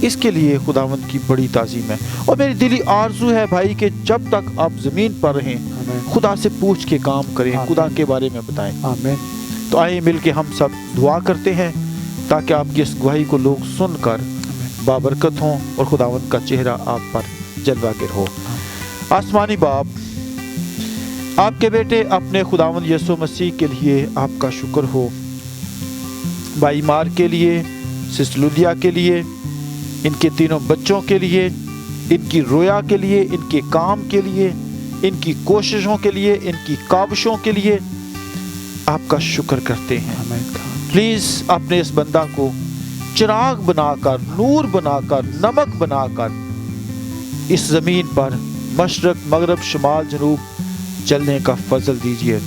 इसके लिए खुदावंद की बड़ी ताज़ीम है। और मेरी दिली आरज़ू है भाई कि जब तक आप ज़मीन पर रहें खुदा से पूछ के काम करें, खुदा के बारे में बताएं। आमीन। तो आइए मिल के हम सब दुआ करते हैं ताकि आपकी इस गवाही को लोग सुनकर बाबरकत हों और खुदावंद का चेहरा आप पर जलवागर हो। आसमानी बाप, आपके बेटे अपने खुदावंद यीशु मसीह के लिए आपका शुक्र हो। भाई मार के लिए, सिस्टर लुदिया के लिए, इनके तीनों बच्चों के लिए, इनकी रोया के लिए, इनके काम के लिए, इनकी कोशिशों के लिए, इनकी काविशों के लिए आपका शुक्र करते हैं। प्लीज़ अपने इस बंदा को चिराग बनाकर, नूर बनाकर, नमक बनाकर इस ज़मीन पर मशरक, मगरब, शुमाल, जनूब चलने का फजल दीजिए,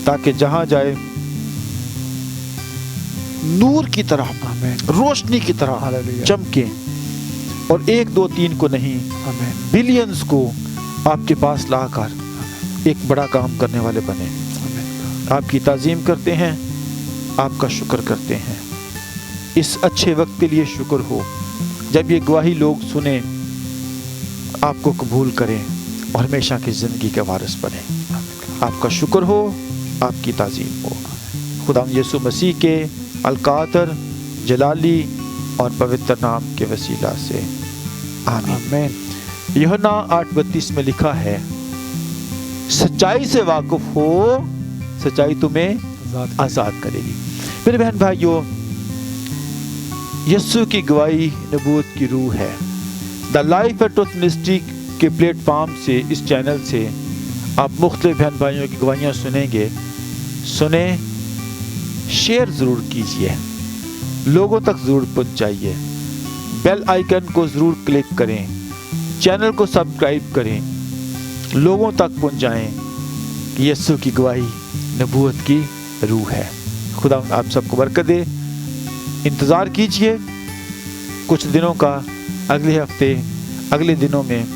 ताकि जहाँ जाए नूर की तरह, रोशनी की तरह चमके और 1, 2, 3 को नहीं, बिलियंस को आपके पास लाकर एक बड़ा काम करने वाले बने। आपकी ताज़ीम करते हैं, आपका शुक्र करते हैं। इस अच्छे वक्त के लिए शुक्र हो जब ये गवाही लोग सुने, आपको कबूल करें और हमेशा की ज़िंदगी के वारिस बने। आपका शुक्र हो, आपकी ताज़ीम हो। खुदा यीशु मसीह के अलकातर, जलाली और पवित्र नाम के वसीला से आमीन। यूहन्ना 8:32 में लिखा है, सच्चाई से वाकिफ हो, सच्चाई तुम्हें आज़ाद करेगी। मेरे बहन भाइयों, यीशु की गवाही नबूवत की रूह है। The life and truth ministry के प्लेटफॉर्म से, इस चैनल से आप मुख्तलिफ बहन भाइयों की गवाहियाँ सुनेंगे। सुने, शेयर ज़रूर कीजिए, लोगों तक ज़रूर पहुँचाइए, बेल आइकन को ज़रूर क्लिक करें, चैनल को सब्सक्राइब करें, लोगों तक पहुँचाएँ। यीशु की गवाही नबूवत की रूह है। खुदा आप सबको बरकत दे। इंतज़ार कीजिए कुछ दिनों का, अगले हफ्ते, अगले दिनों में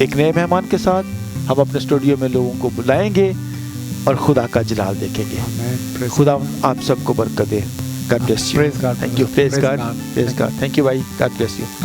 एक नए मेहमान के साथ हम अपने स्टूडियो में लोगों को बुलाएंगे और खुदा का जलाल देखेंगे। खुदा आप सबको बरकत दे। God bless you. Thank you. Praise God. Praise God. Thank you भाई। God bless you.